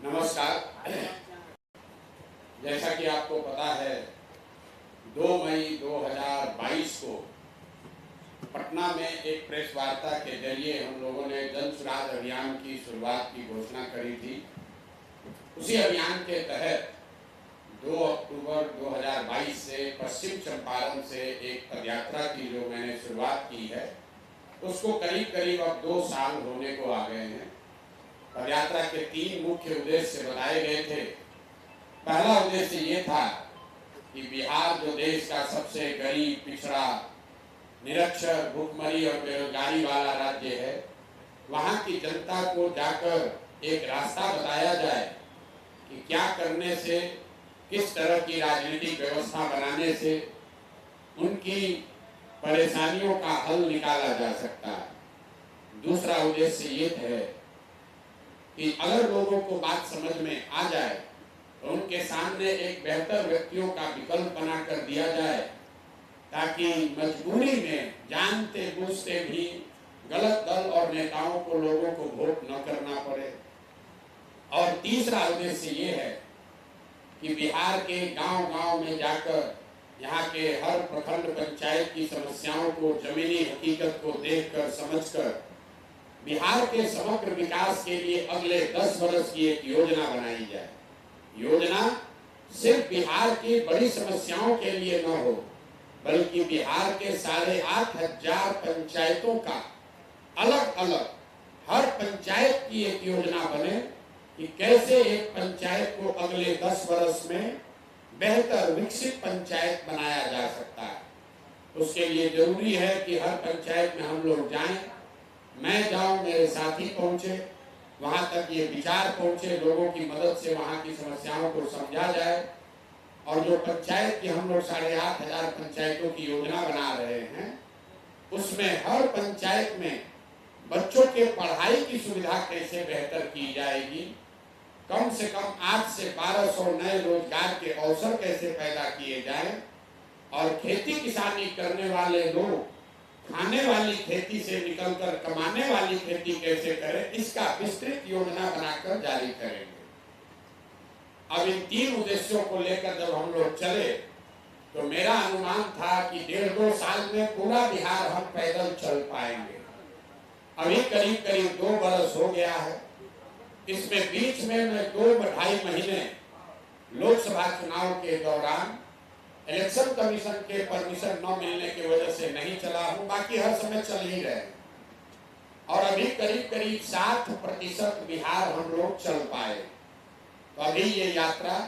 नमस्कार। जैसा कि आपको पता है, 2 मई 2022 को पटना में एक प्रेस वार्ता के जरिए हम लोगों ने जन सुराग अभियान की शुरुआत की घोषणा करी थी। उसी अभियान के तहत 2 अक्टूबर 2022 से पश्चिम चंपारण से एक पदयात्रा की जो मैंने शुरुआत की है, उसको करीब करीब अब 2 साल होने को आ गए हैं। पदयात्रा के 3 मुख्य उद्देश्य बताए गए थे। पहला उद्देश्य ये था कि बिहार जो देश का सबसे गरीब, पिछड़ा, निरक्षर, भूखमरी और बेरोजगारी वाला राज्य है, वहाँ की जनता को जाकर एक रास्ता बताया जाए कि क्या करने से, किस तरह की राजनीतिक व्यवस्था बनाने से उनकी परेशानियों का हल निकाला जा सकता है। दूसरा उद्देश्य ये है कि अगर लोगों को बात समझ में आ जाए तो उनके सामने एक बेहतर व्यक्तियों का विकल्प बना कर दिया जाए, ताकि मजबूरी में जानते बूझते भी गलत दल और नेताओं को लोगों को वोट न करना पड़े। और तीसरा उद्देश्य ये है कि बिहार के गांव-गांव में जाकर यहाँ के हर प्रखंड पंचायत की समस्याओं को, जमीनी हकीकत को देखकर, समझकर बिहार के समग्र विकास के लिए अगले 10 वर्ष की एक योजना बनाई जाए। योजना सिर्फ बिहार की बड़ी समस्याओं के लिए न हो, बल्कि बिहार के 8,500 पंचायतों का अलग अलग हर पंचायत की एक योजना बने कि कैसे एक पंचायत को अगले 10 वर्ष में बेहतर विकसित पंचायत बनाया जा सकता है। उसके लिए जरूरी है कि हर पंचायत में हम लोग जाएं, मैं जाऊं, मेरे साथी पहुंचे, वहां तक ये विचार पहुंचे, लोगों की मदद से वहां की समस्याओं को समझा जाए। और जो पंचायत की हम लोग 8,500 पंचायतों की योजना बना रहे हैं, उसमें हर पंचायत में बच्चों के पढ़ाई की सुविधा कैसे बेहतर की जाएगी, कम से कम 8 से 1200 नए रोजगार के अवसर कैसे पैदा किए जाएं, और खेती किसानी करने वाले लोग खाने वाली खेती से निकलकर कमाने वाली खेती कैसे करें, इसका विस्तृत योजना बनाकर जारी करेंगे। अब इन 3 उद्देश्यों को लेकर जब हम लोग चले तो मेरा अनुमान था कि 1.5-2 साल में पूरा बिहार हम पैदल चल पाएंगे। अभी करीब करीब 2 बरस हो गया है। इसमें बीच में मैं 2-2.5 महीने लोकसभा चुनाव के दौरान इलेक्शन कमीशन के परमिशन न मिलने की वजह से नहीं चला हूं, बाकी हर समय चल ही रहे। और अभी करीब करीब 60% बिहार हम लोग चल पाए। तो अभी ये यात्रा,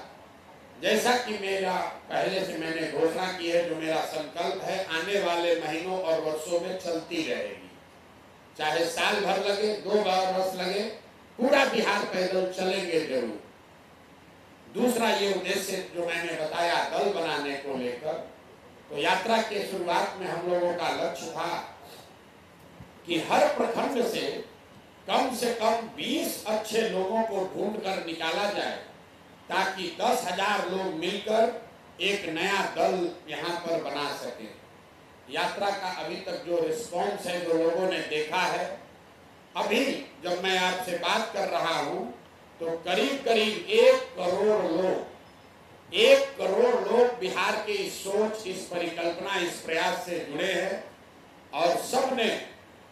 जैसा कि मेरा पहले से मैंने घोषणा की है, जो मेरा संकल्प है, आने वाले महीनों और वर्षों में चलती रहेगी। चाहे साल भर लगे, 2 वर्ष लगे, पूरा बिहार पैदल चलेंगे जरूर। दूसरा ये उद्देश्य जो मैंने बताया दल बनाने को लेकर, तो यात्रा के शुरुआत में हम लोगों का लक्ष्य था कि हर प्रखंड से कम 20 अच्छे लोगों को ढूंढ कर निकाला जाए, ताकि 10,000 लोग मिलकर एक नया दल यहाँ पर बना सके। यात्रा का अभी तक जो रिस्पॉन्स है, जो लोगों ने देखा है, अभी जब मैं आपसे बात कर रहा हूँ तो करीब करीब 1 करोड़ लोग बिहार की इस सोच, इस परिकल्पना, इस प्रयास से जुड़े हैं। और सब ने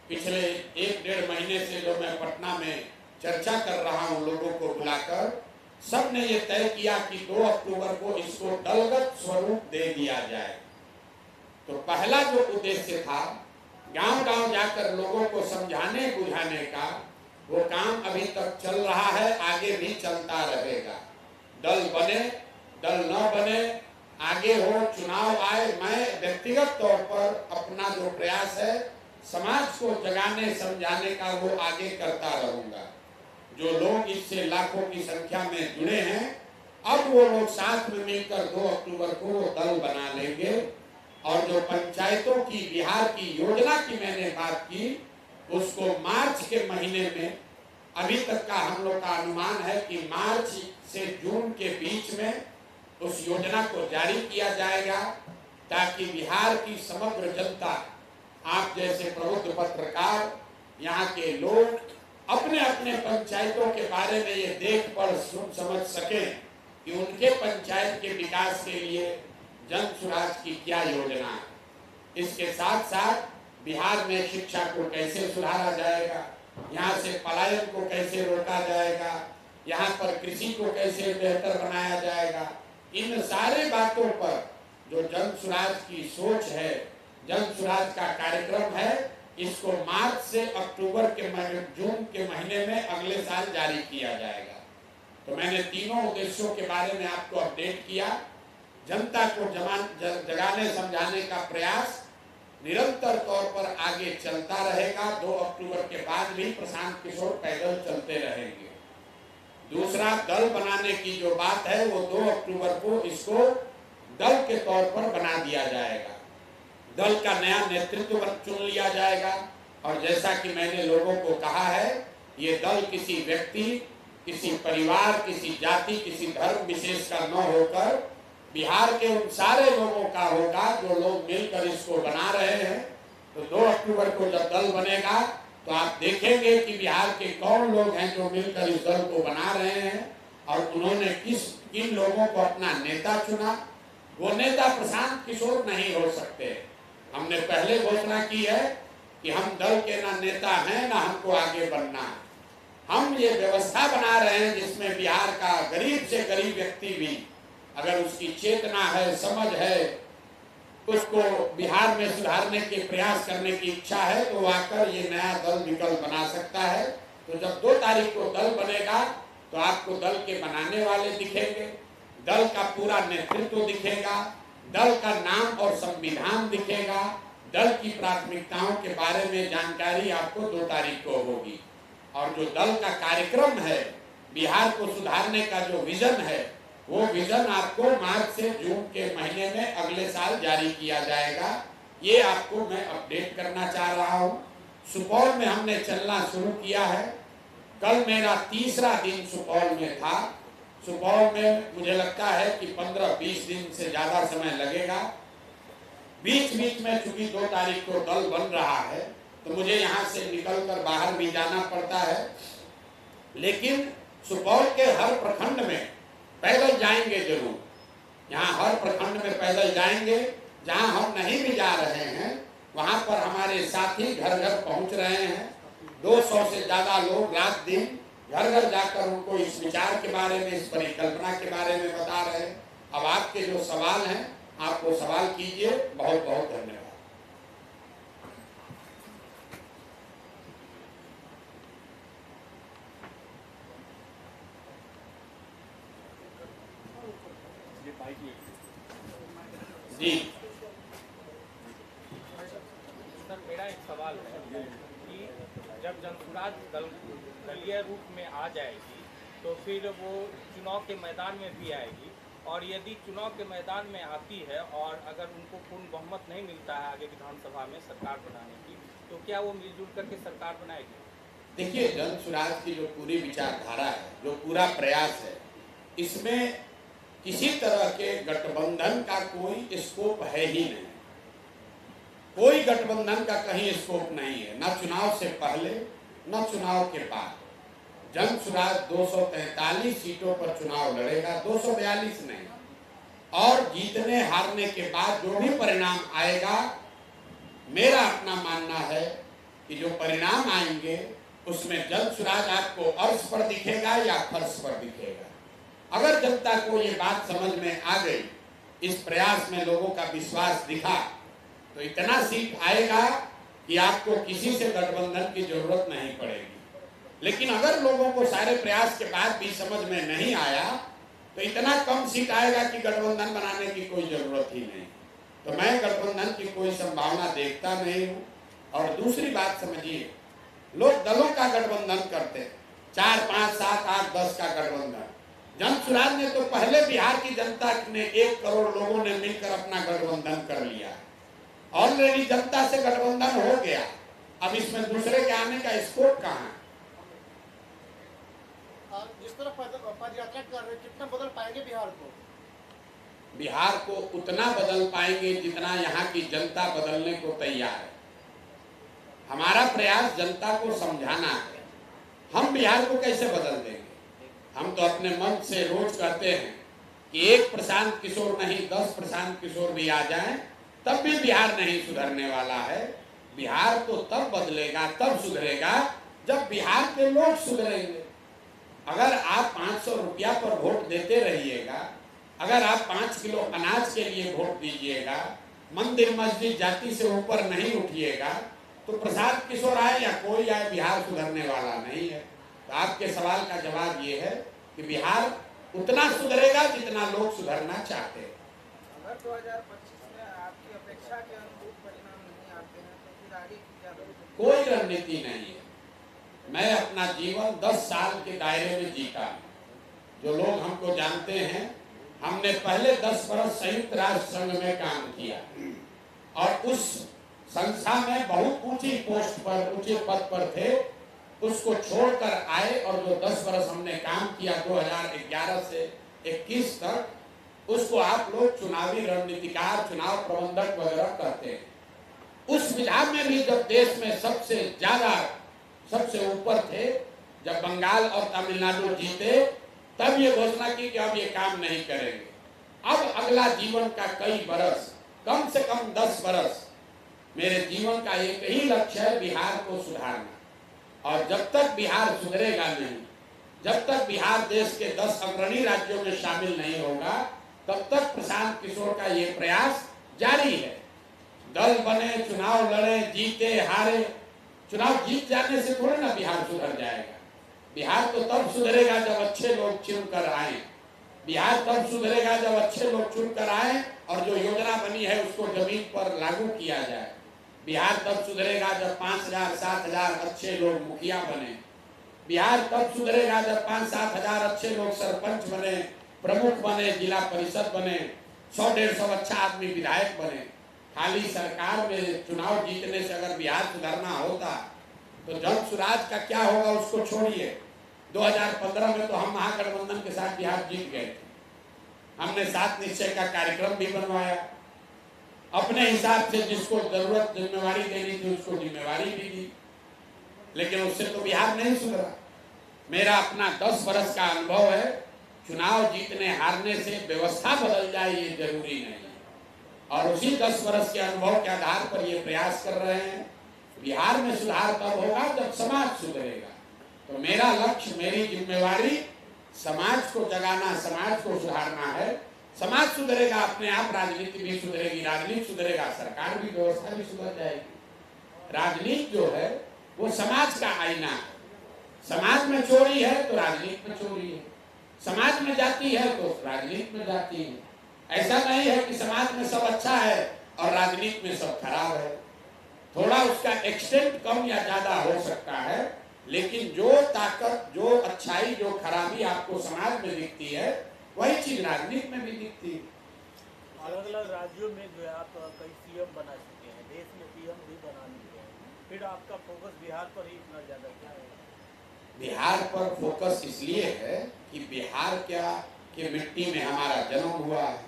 पिछले 1-1.5 महीने से जो मैं पटना में चर्चा कर रहा हूं लोगों को बुलाकर, सब ने ये तय किया कि 2 अक्टूबर को इसको दलगत स्वरूप दे दिया जाए। तो पहला जो उद्देश्य था गांव-गांव जाकर लोगों को समझाने बुझाने का, वो काम अभी तक चल रहा है, आगे भी चलता रहेगा। दल बने, दल न बने, आगे हो, चुनाव आए, मैं व्यक्तिगत तौर पर अपना जो प्रयास है समाज को जगाने समझाने का, वो आगे करता रहूंगा। जो लोग इससे लाखों की संख्या में जुड़े हैं, अब वो लोग साथ में मिलकर 2 अक्टूबर को दल बना लेंगे। और जो पंचायतों की, बिहार की योजना की मैंने बात की, उसको मार्च के महीने में, अभी तक का हम लोग का अनुमान है कि मार्च से जून के बीच में उस योजना को जारी किया जाएगा, ताकि बिहार की समग्र जनता, आप जैसे प्रबुद्ध पत्रकार, यहाँ के लोग, अपने अपने पंचायतों के बारे में ये देख पढ़ सुन समझ सके कि उनके पंचायत के विकास के लिए जन सुराज की क्या योजना है। इसके साथ साथ बिहार में शिक्षा को कैसे सुधारा जाएगा, यहाँ से पलायन को कैसे रोका जाएगा, यहाँ पर कृषि को कैसे बेहतर बनाया जाएगा, इन सारे बातों पर जो जन सुराज की सोच है, जन सुराज का कार्यक्रम है, इसको मार्च से अक्टूबर के जून के महीने में अगले साल जारी किया जाएगा। तो मैंने तीनों उद्देश्यों के बारे में आपको अपडेट किया। जनता को जगाने समझाने का प्रयास निरंतर तौर पर आगे चलता रहेगा। 2 अक्टूबर के बाद भी प्रशांत किशोर पैदल चलते रहेंगे। दूसरा, दल बनाने की जो बात है वो 2 अक्टूबर को इसको दल के तौर पर बना दिया जाएगा। दल का नया नेतृत्व चुन लिया जाएगा और जैसा कि मैंने लोगों को कहा है, ये दल किसी व्यक्ति, किसी परिवार, किसी जाति, किसी धर्म विशेष का न होकर बिहार के उन सारे लोगों का होगा जो लोग मिलकर इसको बना रहे हैं। तो 2 अक्टूबर को जब दल बनेगा तो आप देखेंगे कि बिहार के कौन लोग हैं जो मिलकर इस दल को बना रहे हैं और उन्होंने किन लोगों को अपना नेता चुना। वो नेता प्रशांत किशोर नहीं हो सकते। हमने पहले घोषणा की है कि हम दल के ना नेता हैं ना हमको आगे बनना है। हम ये व्यवस्था बना रहे हैं जिसमें बिहार का गरीब से गरीब व्यक्ति भी, अगर उसकी चेतना है, समझ है, उसको बिहार में सुधारने के प्रयास करने की इच्छा है, तो आकर ये नया दल विकल्प बना सकता है। तो जब 2 तारीख को दल बनेगा तो आपको दल के बनाने वाले दिखेंगे, दल का पूरा नेतृत्व दिखेगा, दल का नाम और संविधान दिखेगा, दल की प्राथमिकताओं के बारे में जानकारी आपको 2 तारीख को होगी। और जो दल का कार्यक्रम है, बिहार को सुधारने का जो विजन है, वो विजन आपको मार्च से जून के महीने में अगले साल जारी किया जाएगा। ये आपको मैं अपडेट करना चाह रहा हूँ। सुपौल में हमने चलना शुरू किया है। कल मेरा 3रा दिन सुपौल में था। सुपौल में मुझे लगता है कि 15-20 दिन से ज्यादा समय लगेगा। बीच बीच में चूंकि 2 तारीख को दल बन रहा है तो मुझे यहाँ से निकलकर बाहर भी जाना पड़ता है, लेकिन सुपौल के हर प्रखंड में पैदल जाएंगे जरूर। यहाँ हर प्रखंड में पैदल जाएंगे। जहाँ हम नहीं भी जा रहे हैं वहाँ पर हमारे साथी घर घर पहुँच रहे हैं। 200 से ज्यादा लोग रात दिन घर घर जाकर उनको इस विचार के बारे में, इस परिकल्पना के बारे में बता रहे हैं। अब आपके जो सवाल हैं, आप वो सवाल कीजिए। बहुत बहुत धन्यवाद। जी सर, मेरा एक सवाल है कि जब जनसुराज दलीय रूप में आ जाएगी तो फिर वो चुनाव के मैदान में भी आएगी, और यदि चुनाव के मैदान में आती है और अगर उनको पूर्ण बहुमत नहीं मिलता है आगे विधानसभा में सरकार बनाने की, तो क्या वो मिलजुल करके सरकार बनाएगी? देखिए, जन सुराज की जो पूरी विचारधारा है, जो पूरा प्रयास है, इसमें किसी तरह के गठबंधन का कोई स्कोप है ही नहीं। कोई गठबंधन का कहीं स्कोप नहीं है, न चुनाव से पहले न चुनाव के बाद। जन सुराज 243 सीटों पर चुनाव लड़ेगा, 242 नहीं। और जीतने हारने के बाद जो भी परिणाम आएगा, मेरा अपना मानना है कि जो परिणाम आएंगे उसमें जन सुराज आपको अर्श पर दिखेगा या फर्श पर दिखेगा। अगर जनता को ये बात समझ में आ गई, इस प्रयास में लोगों का विश्वास दिखा, तो इतना सीट आएगा कि आपको किसी से गठबंधन की जरूरत नहीं पड़ेगी। लेकिन अगर लोगों को सारे प्रयास के बाद भी समझ में नहीं आया तो इतना कम सीट आएगा कि गठबंधन बनाने की कोई जरूरत ही नहीं। तो मैं गठबंधन की कोई संभावना देखता नहीं हूँ। और दूसरी बात समझिए, लोग दलों का गठबंधन करते, 4, 5, 7, 8, 10 का गठबंधन। जन सुराज ने तो पहले बिहार की जनता ने 1 करोड़ लोगों ने मिलकर अपना गठबंधन कर लिया। ऑलरेडी जनता से गठबंधन हो गया। अब इसमें दूसरे के आने का स्कोप कहाँ है? जिस तरह पद यात्रा कर रहे, कितना बदल पाएंगे बिहार को? बिहार को उतना बदल पाएंगे जितना यहाँ की जनता बदलने को तैयार है। हमारा प्रयास जनता को समझाना है हम बिहार को कैसे बदल देंगे? हम तो अपने मन से रोज कहते हैं कि एक प्रशांत किशोर नहीं 10 प्रशांत किशोर भी आ जाएं तब भी बिहार नहीं सुधरने वाला है। बिहार तो तब बदलेगा, तब सुधरेगा जब बिहार के लोग सुधरेंगे। अगर आप 500 रुपया पर वोट देते रहिएगा, अगर आप 5 किलो अनाज के लिए वोट दीजिएगा, मंदिर मस्जिद जाति से ऊपर नहीं उठिएगा, तो प्रशांत किशोर आए या कोई आए, बिहार सुधरने वाला नहीं है। तो आपके सवाल का जवाब ये है कि बिहार उतना सुधरेगा जितना लोग सुधरना चाहते हैं। अगर 2025 में आपकी अपेक्षा के अनुरूप परिणाम नहीं आते हैं तो फिर आगे की क्या रणनीति? कोई रणनीति नहीं है। मैं अपना जीवन 10 साल के दायरे में जीता हूं। जो लोग हमको जानते हैं, हमने पहले 10 वर्ष संयुक्त राष्ट्र संघ में काम किया और उस संस्था में बहुत ऊंची पोस्ट पर, ऊंचे पद पर थे। उसको छोड़कर आए और जो 10 वर्ष हमने काम किया 2011 से 21 तक, उसको आप लोग चुनावी रणनीतिकार, चुनाव प्रबंधक वगैरह कहते हैं। उस विधा में भी जब देश में सबसे ज्यादा, सबसे ऊपर थे, जब बंगाल और तमिलनाडु जीते, तब ये घोषणा की कि अब ये काम नहीं करेंगे। अब अगला जीवन का कई बरस, कम से कम 10 बरस मेरे जीवन का एक ही लक्ष्य है, बिहार को सुधारना। और जब तक बिहार सुधरेगा नहीं, जब तक बिहार देश के 10 अग्रणी राज्यों में शामिल नहीं होगा, तब तक प्रशांत किशोर का ये प्रयास जारी है। दल बने, चुनाव लड़े, जीते हारे, चुनाव जीत जाने से थोड़े ना बिहार सुधर जाएगा। बिहार तो तब सुधरेगा जब अच्छे लोग चुनकर आए। बिहार तब सुधरेगा जब अच्छे लोग चुनकर आए और जो योजना बनी है उसको जमीन पर लागू किया जाए। बिहार तब सुधरेगा जब 5,000 7,000 अच्छे लोग मुखिया बने। बिहार तब सुधरेगा जब 5-7 हजार अच्छे लोग सरपंच बने, प्रमुख बने, जिला परिषद बने, 100-150 अच्छा आदमी विधायक बने। खाली सरकार में चुनाव जीतने से अगर बिहार सुधरना होता तो जन सुराज का क्या होगा उसको छोड़िए। 2015 में तो हम महागठबंधन के साथ बिहार जीत गए थे। हमने 7 निश्चय का कार्यक्रम भी बनवाया, अपने हिसाब से जिसको जरूरत जिम्मेवारी देनी थी उसको जिम्मेवारी भी दी, लेकिन उससे तो बिहार नहीं सुधरा। मेरा अपना 10 वर्ष का अनुभव है, चुनाव जीतने हारने से व्यवस्था बदल जाए ये जरूरी नहीं है। और उसी 10 वर्ष के अनुभव के आधार पर ये प्रयास कर रहे हैं। बिहार में सुधार तब होगा जब समाज सुधरेगा। तो मेरा लक्ष्य, मेरी जिम्मेवारी समाज को जगाना, समाज को सुधारना है। समाज सुधरेगा, अपने आप राजनीति भी सुधरेगी, राजनीति सुधरेगा, सरकार भी, व्यवस्था भी सुधर जाएगी। राजनीति जो है वो समाज का आईना है। समाज में चोरी है तो राजनीति में चोरी है, समाज में जाति है तो राजनीति में जाति है। ऐसा नहीं है कि समाज में सब अच्छा है और राजनीति में सब खराब है। थोड़ा उसका एक्सटेंट कम या ज्यादा हो सकता है, लेकिन जो ताकत, जो अच्छाई, जो खराबी आपको समाज में दिखती है वही चीज राजनीति में भी दिखती है। अलग अलग राज्यों में जो है आप कई सीएम बना चुके हैं, देश में पीएम भी बना चुके हैं, फिर आपका फोकस बिहार पर ही इतना ज्यादा क्या है? बिहार पर फोकस इसलिए है कि बिहार की मिट्टी में हमारा जन्म हुआ है।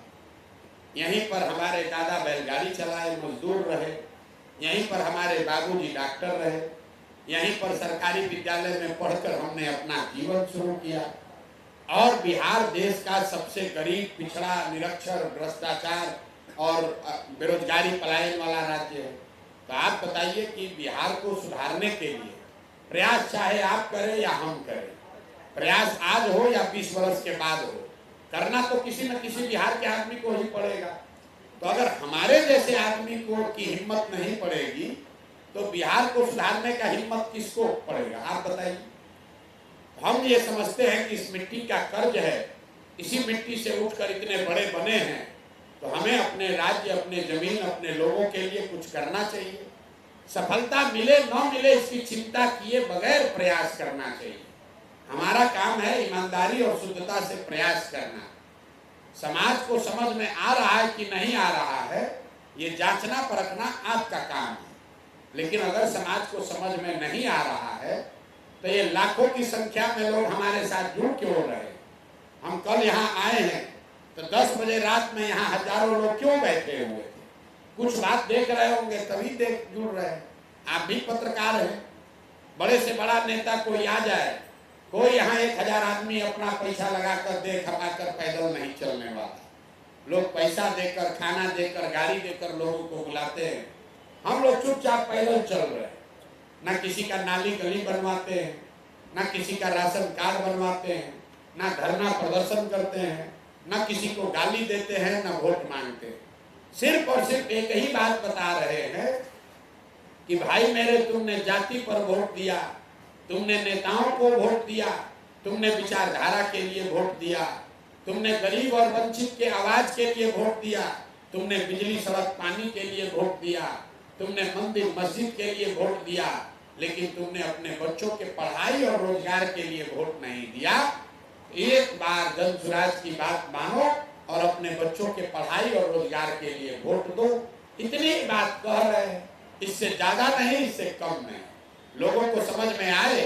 यहीं पर हमारे दादा बैलगाड़ी चलाए, मजदूर रहे, यहीं पर हमारे बाबूजी डॉक्टर रहे, यहीं पर सरकारी विद्यालय में पढ़कर हमने अपना जीवन शुरू किया। और बिहार देश का सबसे गरीब, पिछड़ा, निरक्षर, भ्रष्टाचार और बेरोजगारी, पलायन वाला राज्य है। तो आप बताइए कि बिहार को सुधारने के लिए प्रयास चाहे आप करें या हम करें, प्रयास आज हो या 20 वर्ष के बाद हो, करना तो किसी न किसी बिहार के आदमी को ही पड़ेगा। तो अगर हमारे जैसे आदमी को की हिम्मत नहीं पड़ेगी तो बिहार को सुधारने का हिम्मत किसको पड़ेगा? आप बताइए। हम ये समझते हैं कि इस मिट्टी का कर्ज है, इसी मिट्टी से उठकर इतने बड़े बने हैं, तो हमें अपने राज्य, अपने जमीन, अपने लोगों के लिए कुछ करना चाहिए। सफलता मिले न मिले इसकी चिंता किए बगैर प्रयास करना चाहिए। हमारा काम है ईमानदारी और शुद्धता से प्रयास करना। समाज को समझ में आ रहा है कि नहीं आ रहा है, ये जांचना परखना आपका काम है। लेकिन अगर समाज को समझ में नहीं आ रहा है तो ये लाखों की संख्या में लोग हमारे साथ जुड़ क्यों रहे? हम कल यहाँ आए हैं तो 10 बजे रात में यहाँ हजारों लोग क्यों बैठे हुए थे? कुछ बात देख रहे होंगे तभी जुड़ रहे हैं। आप भी पत्रकार हैं, बड़े से बड़ा नेता कोई आ जाए, कोई यहाँ 1000 आदमी अपना पैसा लगाकर दे खपाकर पैदल नहीं चलने वाला। लोग पैसा देकर, खाना देकर, गाड़ी देकर लोगों को बुलाते हैं। हम लोग चुपचाप पैदल चल रहे हैं, ना किसी का नाली गली बनवाते हैं, ना किसी का राशन कार्ड बनवाते हैं, ना धरना प्रदर्शन करते हैं, ना किसी को गाली देते हैं, ना वोट मांगते हैं। सिर्फ और सिर्फ एक ही बात बता रहे हैं कि भाई मेरे, तुमने जाति पर वोट दिया, तुमने नेताओं को वोट दिया, तुमने विचारधारा के लिए वोट दिया, तुमने गरीब और वंचित के आवाज के लिए वोट दिया, तुमने बिजली सड़क पानी के लिए वोट दिया, तुमने मंदिर मस्जिद के लिए वोट दिया, लेकिन तुमने अपने बच्चों के पढ़ाई और रोजगार के लिए वोट नहीं दिया। एक बार जन स्वराज की बात मानो और अपने बच्चों के पढ़ाई और रोजगार के लिए वोट दो। इतनी बात कह रहे हैं, इससे ज्यादा नहीं, इससे कम नहीं। लोगों को समझ में आए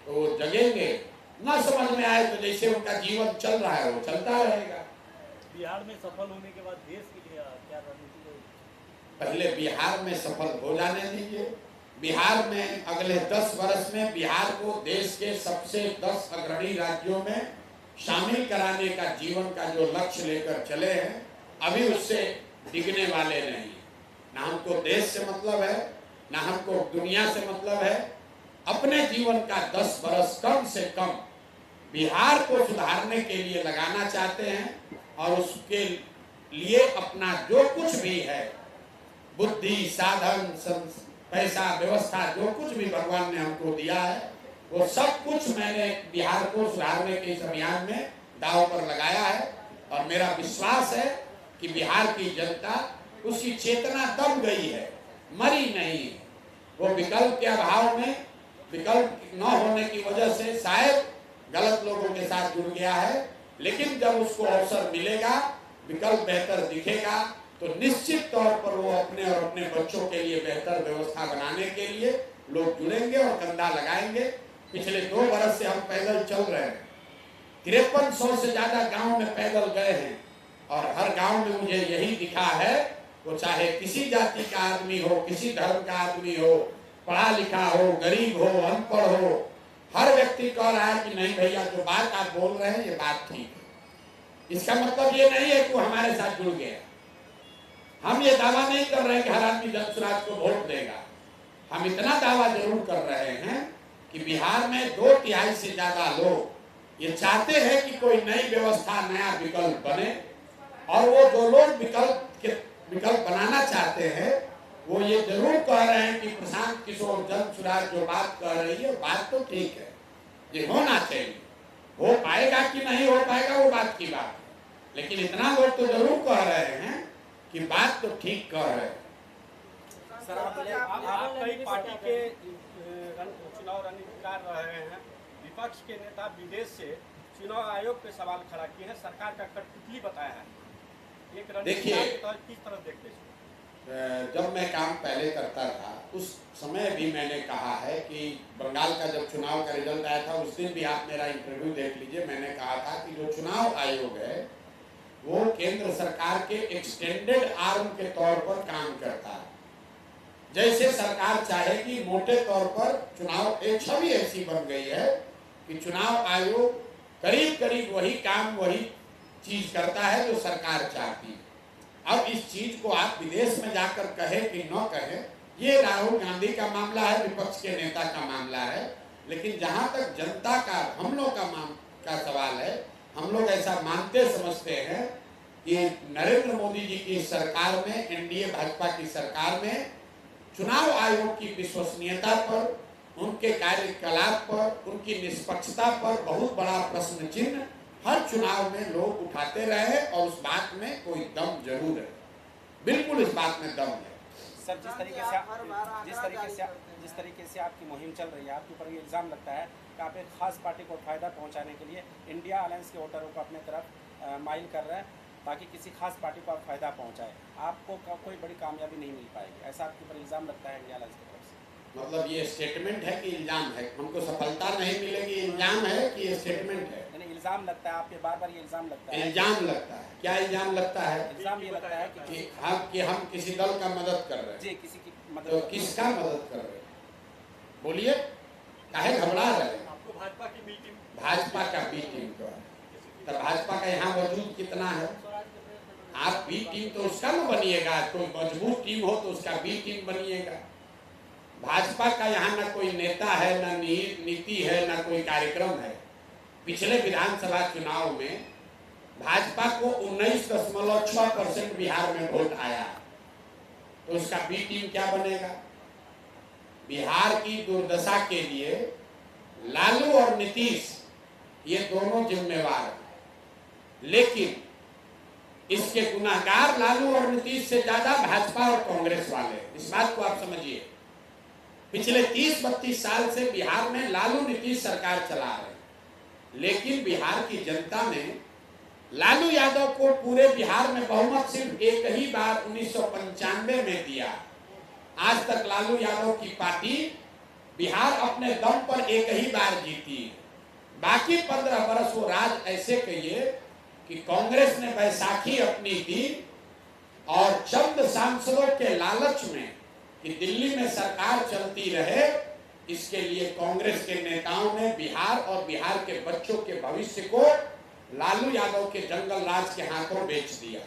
तो वो जगेंगे, ना समझ में आए तो जैसे उनका जीवन चल रहा है वो चलता रहेगा। बिहार में सफल होने के बाद देश के लिए क्या रणनीति है? पहले बिहार में सफल हो जाने दीजिए। बिहार में अगले 10 वर्ष में बिहार को देश के सबसे 10 अग्रणी राज्यों में शामिल कराने का जीवन का जो लक्ष्य लेकर चले हैं, अभी उससे डिगने वाले नहीं। ना हमको देश से मतलब है, ना हमको दुनिया से मतलब है। अपने जीवन का 10 वर्ष कम से कम बिहार को सुधारने के लिए लगाना चाहते हैं और उसके लिए अपना जो कुछ भी है, बुद्धि, साधन, पैसा, व्यवस्था, जो कुछ भी भगवान ने हमको दिया है, वो सब कुछ मैंने बिहार को सुधारने के इस अभियान में दांव पर लगाया है। और मेरा विश्वास है कि बिहार की जनता, उसकी चेतना दब गई है, मरी नहीं है। वो विकल्प के अभाव में, विकल्प न होने की वजह से शायद गलत लोगों के साथ जुड़ गया है, लेकिन जब उसको अवसर मिलेगा, विकल्प बेहतर दिखेगा, तो निश्चित तौर पर वो अपने और अपने बच्चों के लिए बेहतर व्यवस्था बनाने के लिए लोग जुड़ेंगे और कंधा लगाएंगे। पिछले 2 वर्ष से हम पैदल चल रहे हैं, 5300 से ज्यादा गांव में पैदल गए हैं और हर गांव में मुझे यही दिखा है, वो चाहे किसी जाति का आदमी हो, किसी धर्म का आदमी हो, पढ़ा लिखा हो, गरीब हो, अनपढ़ हो, हर व्यक्ति कह रहा है कि नहीं भैया, जो बात आप बोल रहे हैं ये बात ठीक है। इसका मतलब ये नहीं है कि वो हमारे साथ जुड़ गया। हम ये दावा नहीं कर रहे हैं कि हर आदमी जन स्वराज को वोट देगा। हम इतना दावा जरूर कर रहे हैं कि बिहार में 2/3 से ज्यादा लोग ये चाहते हैं कि कोई नई व्यवस्था, नया विकल्प बने। और वो जो लोग विकल्प बनाना चाहते हैं, वो ये जरूर कह रहे हैं कि प्रशांत किशोर, जन स्वराज जो बात कह रही है, बात तो ठीक है, ये होना चाहिए। हो पाएगा कि नहीं हो पाएगा वो बात की बात है, लेकिन इतना लोग तो जरूर कह रहे हैं कि बात तो ठीक कह रहे हैं। सर, आप कई पार्टी के चुनाव रणनीतिकार रहे हैं। विपक्ष के नेता विदेश से चुनाव आयोग पे सवाल खड़ा किए हैं, सरकार का कठपुतली बताया है। एक रणनीतिकार के तौर किस तरह देखते हैं? जब मैं काम पहले करता था, उस समय भी मैंने कहा है कि बंगाल का जब चुनाव का रिजल्ट आया था, उस दिन भी आप मेरा इंटरव्यू देख लीजिए, मैंने कहा था कि जो चुनाव आयोग है वो केंद्र सरकार के एक्सटेंडेड आर्म के तौर पर काम करता है। जैसे सरकार चाहेगी, मोटे तौर पर चुनाव, एक छवि ऐसी बन गई है कि चुनाव आयोग करीब करीब वही काम, वही चीज करता है जो सरकार चाहती है। अब इस चीज को आप विदेश में जाकर कहे कि न कहे, ये राहुल गांधी का मामला है, विपक्ष के नेता का मामला है। लेकिन जहां तक जनता का, हम लोग का सवाल है, हम लोग ऐसा मानते समझते हैं कि नरेंद्र मोदी जी की सरकार में, एनडीए भाजपा की सरकार में चुनाव आयोग की विश्वसनीयता पर, उनके कार्यकलाप पर, उनकी निष्पक्षता पर बहुत बड़ा प्रश्न चिन्ह हर चुनाव में लोग उठाते रहे और उस बात में कोई दम जरूर है, बिल्कुल इस बात में दम है। सर, जिस तरीके से आपकी मुहिम चल रही है, आपके ऊपर ये इल्ज़ाम लगता है कि आप एक खास पार्टी को फायदा पहुंचाने के लिए इंडिया अलायंस के वोटरों को अपने तरफ माइल कर रहे हैं, ताकि किसी खास पार्टी को आप फायदा पहुंचाए। आपको कोई बड़ी कामयाबी नहीं मिल पाएगी, ऐसा आपके ऊपर इल्ज़ाम लगता है इंडिया अलायंस की तरफ से? मतलब ये स्टेटमेंट है कि इल्जाम है? हमको सफलता नहीं मिलेगी, इल्जाम है कि ये स्टेटमेंट है? नहीं, इल्ज़ाम लगता है, आपके बार बार ये इल्ज़ाम लगता है। इल्जाम लगता है? क्या इल्जाम लगता है? इल्ज़ाम ये लगता है कि हम किसी दल का मदद कर रहे हैं। जी, किसी की मदद। तो किसका मदद कर रहे हैं? बोलिए। काहे घबरा रहे हैं? आपको भाजपा की बी टीम, भाजपा का बी टीम तो है, तो भाजपा का यहाँ वजूद कितना है? आप बी टीम तो उसका न बनिएगा, कोई मजबूत टीम हो तो उसका बी टीम बनिएगा। भाजपा का यहाँ न कोई नेता है, न नीति है, न कोई कार्यक्रम है। पिछले विधानसभा चुनाव में भाजपा को 19.6% बिहार में वोट आया, तो उसका बी टीम क्या बनेगा? बिहार की दुर्दशा के लिए लालू और नीतीश ये दोनों जिम्मेवार हैं, लेकिन इसके गुनाहगार लालू और नीतीश से ज्यादा भाजपा और कांग्रेस वाले। इस बात को आप समझिए। पिछले 30-32 साल से बिहार में लालू नीतीश सरकार चला रहे हैं, लेकिन बिहार की जनता ने लालू यादव को पूरे बिहार में बहुमत सिर्फ एक ही बार 1995 में दिया। आज तक लालू यादव की पार्टी बिहार अपने दम पर एक ही बार जीती। बाकी 15 वर्ष वो राज ऐसे कहिए कि कांग्रेस ने बैसाखी अपनी दी और चंद सांसदों के लालच में कि दिल्ली में सरकार चलती रहे, इसके लिए कांग्रेस के नेताओं ने बिहार और बिहार के बच्चों के भविष्य को लालू यादव के जंगल राज के हाथों बेच दिया।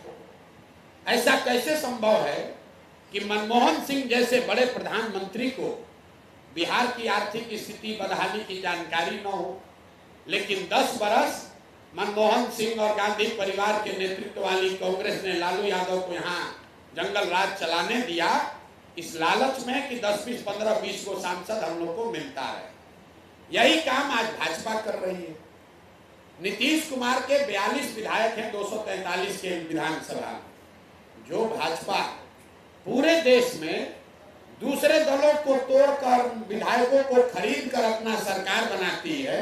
ऐसा कैसे संभव है कि मनमोहन सिंह जैसे बड़े प्रधानमंत्री को बिहार की आर्थिक स्थिति बदहाली की जानकारी न हो, लेकिन 10 बरस मनमोहन सिंह और गांधी परिवार के नेतृत्व वाली कांग्रेस ने लालू यादव को यहाँ जंगल राज चलाने दिया, इस लालच में कि 10, 20, 15, 20 को सांसद हम लोग को मिलता है। यही काम आज भाजपा कर रही है। नीतीश कुमार के 42 विधायक हैं 243 के विधानसभा में। जो भाजपा पूरे देश में दूसरे दलों को तोड़कर विधायकों को खरीद कर अपना सरकार बनाती है,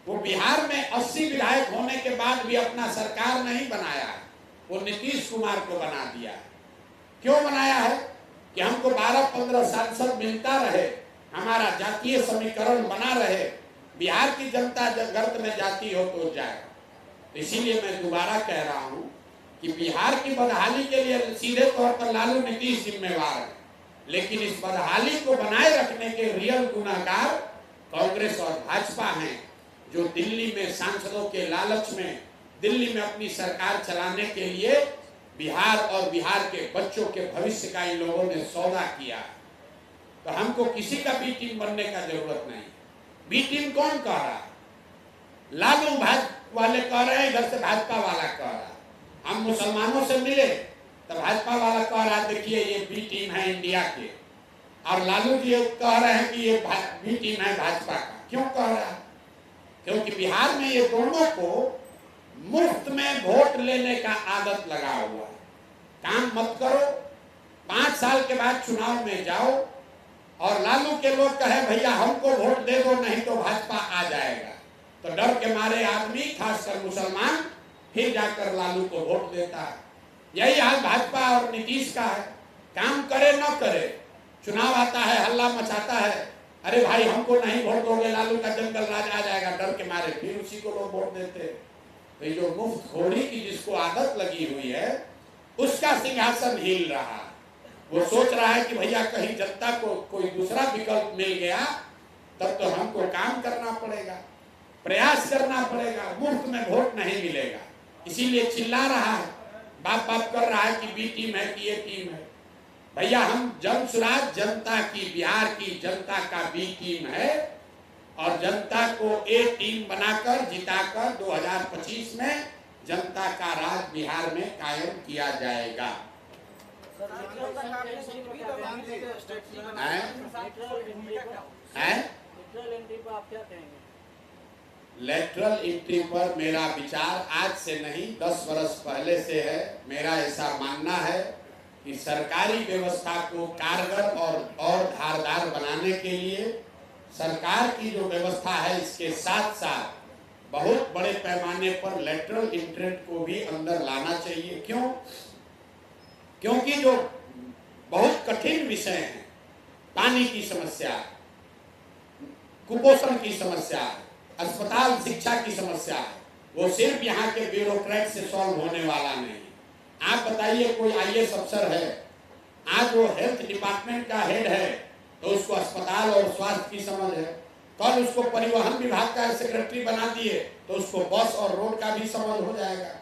वो बिहार में 80 विधायक होने के बाद भी अपना सरकार नहीं बनाया, वो नीतीश कुमार को बना दिया। क्यों बनाया है? कि हमको 12-15 सांसद मिलता रहे, हमारा जातीय समीकरण बना रहे, बिहार की जनता जब गर्त में जाती हो तो जाए। इसीलिए मैं दोबारा कह रहा हूं कि बिहार की बदहाली के लिए सीधे तौर पर लालू नीतीश जिम्मेवार है, लेकिन इस बदहाली को बनाए रखने के रियल गुनाहगार कांग्रेस और भाजपा हैं, जो दिल्ली में सांसदों के लालच में दिल्ली में अपनी सरकार चलाने के लिए बिहार और बिहार के बच्चों के भविष्य का इन लोगों ने सौदा किया। तो हमको किसी का बी टीम बनने का जरूरत नहीं। बी टीम कौन कह रहा? लालू भाजपा वाले कह रहे हैं, इधर से भाजपा वाला कह रहा। हम मुसलमानों से मिले तो भाजपा वाला कह रहा देखिए ये बी टीम है इंडिया के, और लालू जी कह रहे हैं कि ये बी टीम है भाजपा का। क्यों कह रहा? क्योंकि बिहार में ये दोनों को मुफ्त में वोट लेने का आदत लगा हुआ है। काम मत करो, 5 साल के बाद चुनाव में जाओ और लालू के लोग कहे भैया हमको वोट दे दो नहीं तो भाजपा आ जाएगा, तो डर के मारे आदमी खासकर मुसलमान फिर जाकर लालू को वोट देता है। यही हाल भाजपा और नीतीश का है। काम करे न करे, चुनाव आता है हल्ला मचाता है, अरे भाई हमको नहीं वोट दोगे लालू का जंगल राज आ जाएगा, डर के मारे फिर उसी को लोग वोट देते हैं। तो जो मुफ्त खोरी की जिसको आदत लगी हुई है उसका सिंहासन हिल रहा है। वो सोच रहा है कि भैया कहीं जनता को कोई दूसरा विकल्प मिल गया तब तो हमको काम करना पड़ेगा, प्रयास करना पड़ेगा, मुफ्त में वोट नहीं मिलेगा। इसीलिए चिल्ला रहा है, बाप बाप कर रहा है कि बी टीम है कि ये टीम है। भैया हम जनसुराज जनता की, बिहार की जनता का बी टीम है और जनता को ए टीम बनाकर जिताकर 2025 में जनता का राज बिहार में कायम किया जाएगा। लेटरल एंट्री पर मेरा विचार आज से नहीं 10 वर्ष पहले से है। मेरा ऐसा मानना है कि सरकारी व्यवस्था को कारगर और धारदार बनाने के लिए सरकार की जो व्यवस्था है इसके साथ साथ बहुत बड़े पैमाने पर लेटरल एंट्री को भी अंदर लाना चाहिए। क्यों? क्योंकि जो बहुत कठिन विषय हैं, पानी की समस्या, कुपोषण की समस्या, अस्पताल शिक्षा की समस्या, वो सिर्फ यहाँ के ब्यूरोक्रेट से सॉल्व होने वाला नहीं। आप बताइए कोई IAS अफसर है, आज वो हेल्थ डिपार्टमेंट का हेड है तो उसको अस्पताल और स्वास्थ्य की समझ है, कल उसको परिवहन विभाग का सेक्रेटरी बना दिए तो उसको बस और रोड का भी समझ हो जाएगा।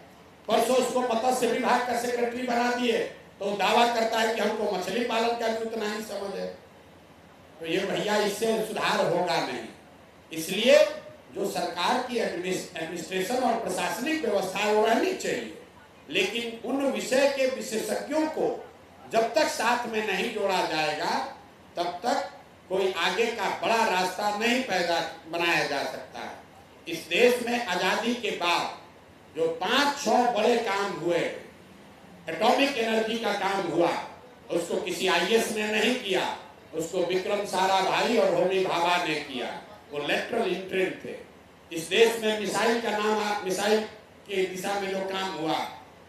परसों उसको मत्स्य विभाग का सेक्रेटरी बना दिए तो दावा करता है कि हमको मछली पालन का भी उतना ही समझ है। तो ये भैया इससे सुधार होगा नहीं। इसलिए जो सरकार की एडमिनिस्ट्रेशन और प्रशासनिक व्यवस्था है वो रहनी चाहिए, लेकिन उन विषय के विशेषज्ञों को जब तक साथ में नहीं जोड़ा जाएगा तब तक कोई आगे का बड़ा रास्ता नहीं बनाया जा सकता है। इस देश में आजादी के बाद जो 5-6 बड़े काम हुए, एटॉमिक एनर्जी का काम हुआ, उसको किसी आईएएस ने नहीं किया, उसको विक्रम साराभाई और होमी भाभा ने किया। वो लेटरल इंट्रेंट थे। इस देश में मिसाइल के दिशा में जो काम हुआ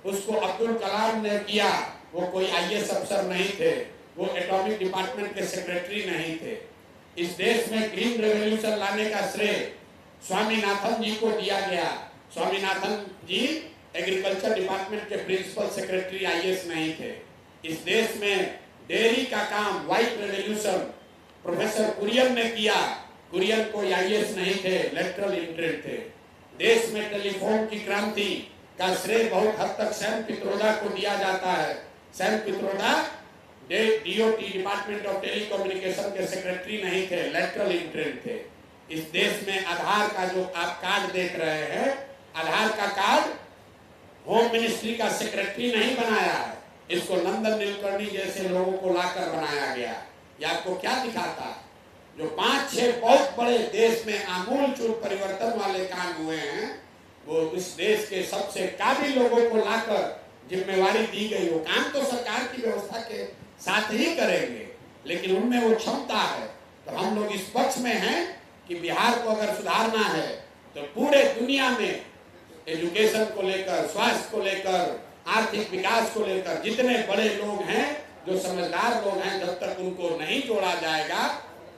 उसको अब्दुल कलाम ने किया। वो कोई आईएएस अफसर नहीं थे, वो एटॉमिक डिपार्टमेंट के सेक्रेटरी नहीं थे। इस देश में ग्रीन रेवोल्यूशन लाने का श्रेय स्वामीनाथन जी को दिया गया। स्वामीनाथन जी एग्रीकल्चर डिपार्टमेंट के प्रिंसिपल सेक्रेटरी आईएएस नहीं थे। इस देश में डेयरी का काम व्हाइट रेवोल्यूशन प्रोफेसर कुरियन ने किया। कुरियन कोई आईएएस नहीं थे, लेटरल इंट्रेंट थे। देश में टेलीफोन की क्रांति का श्रेय बहुत हद तक सैम पित्रोदा को दिया जाता है। Sam Pitroda DOT department of telecommunication के सेक्रेटरी नहीं थे, लेटरल इंट्रेंट थे। इस देश में आधार का जो आप कार्ड देख रहे हैं, आधार का कार्ड होम मिनिस्ट्री का सेक्रेटरी नहीं बनाया है, इसको नंदन नीलकर्णी जैसे लोगों को लाकर बनाया गया। ये आपको क्या दिखाता? जो 5-6 बहुत बड़े देश में आमूलचूल परिवर्तन वाले काम हुए हैं, वो इस देश के सबसे काबिल लोगों को लाकर जिम्मेवारी दी गई। वो काम तो सरकार की व्यवस्था के साथ ही करेंगे, लेकिन उनमें वो क्षमता है। तो हम लोग इस पक्ष में हैं कि बिहार को अगर सुधारना है तो पूरे दुनिया में एजुकेशन को लेकर, स्वास्थ्य को लेकर, आर्थिक विकास को लेकर जितने बड़े लोग हैं, जो समझदार लोग हैं, जब तक उनको नहीं जोड़ा जाएगा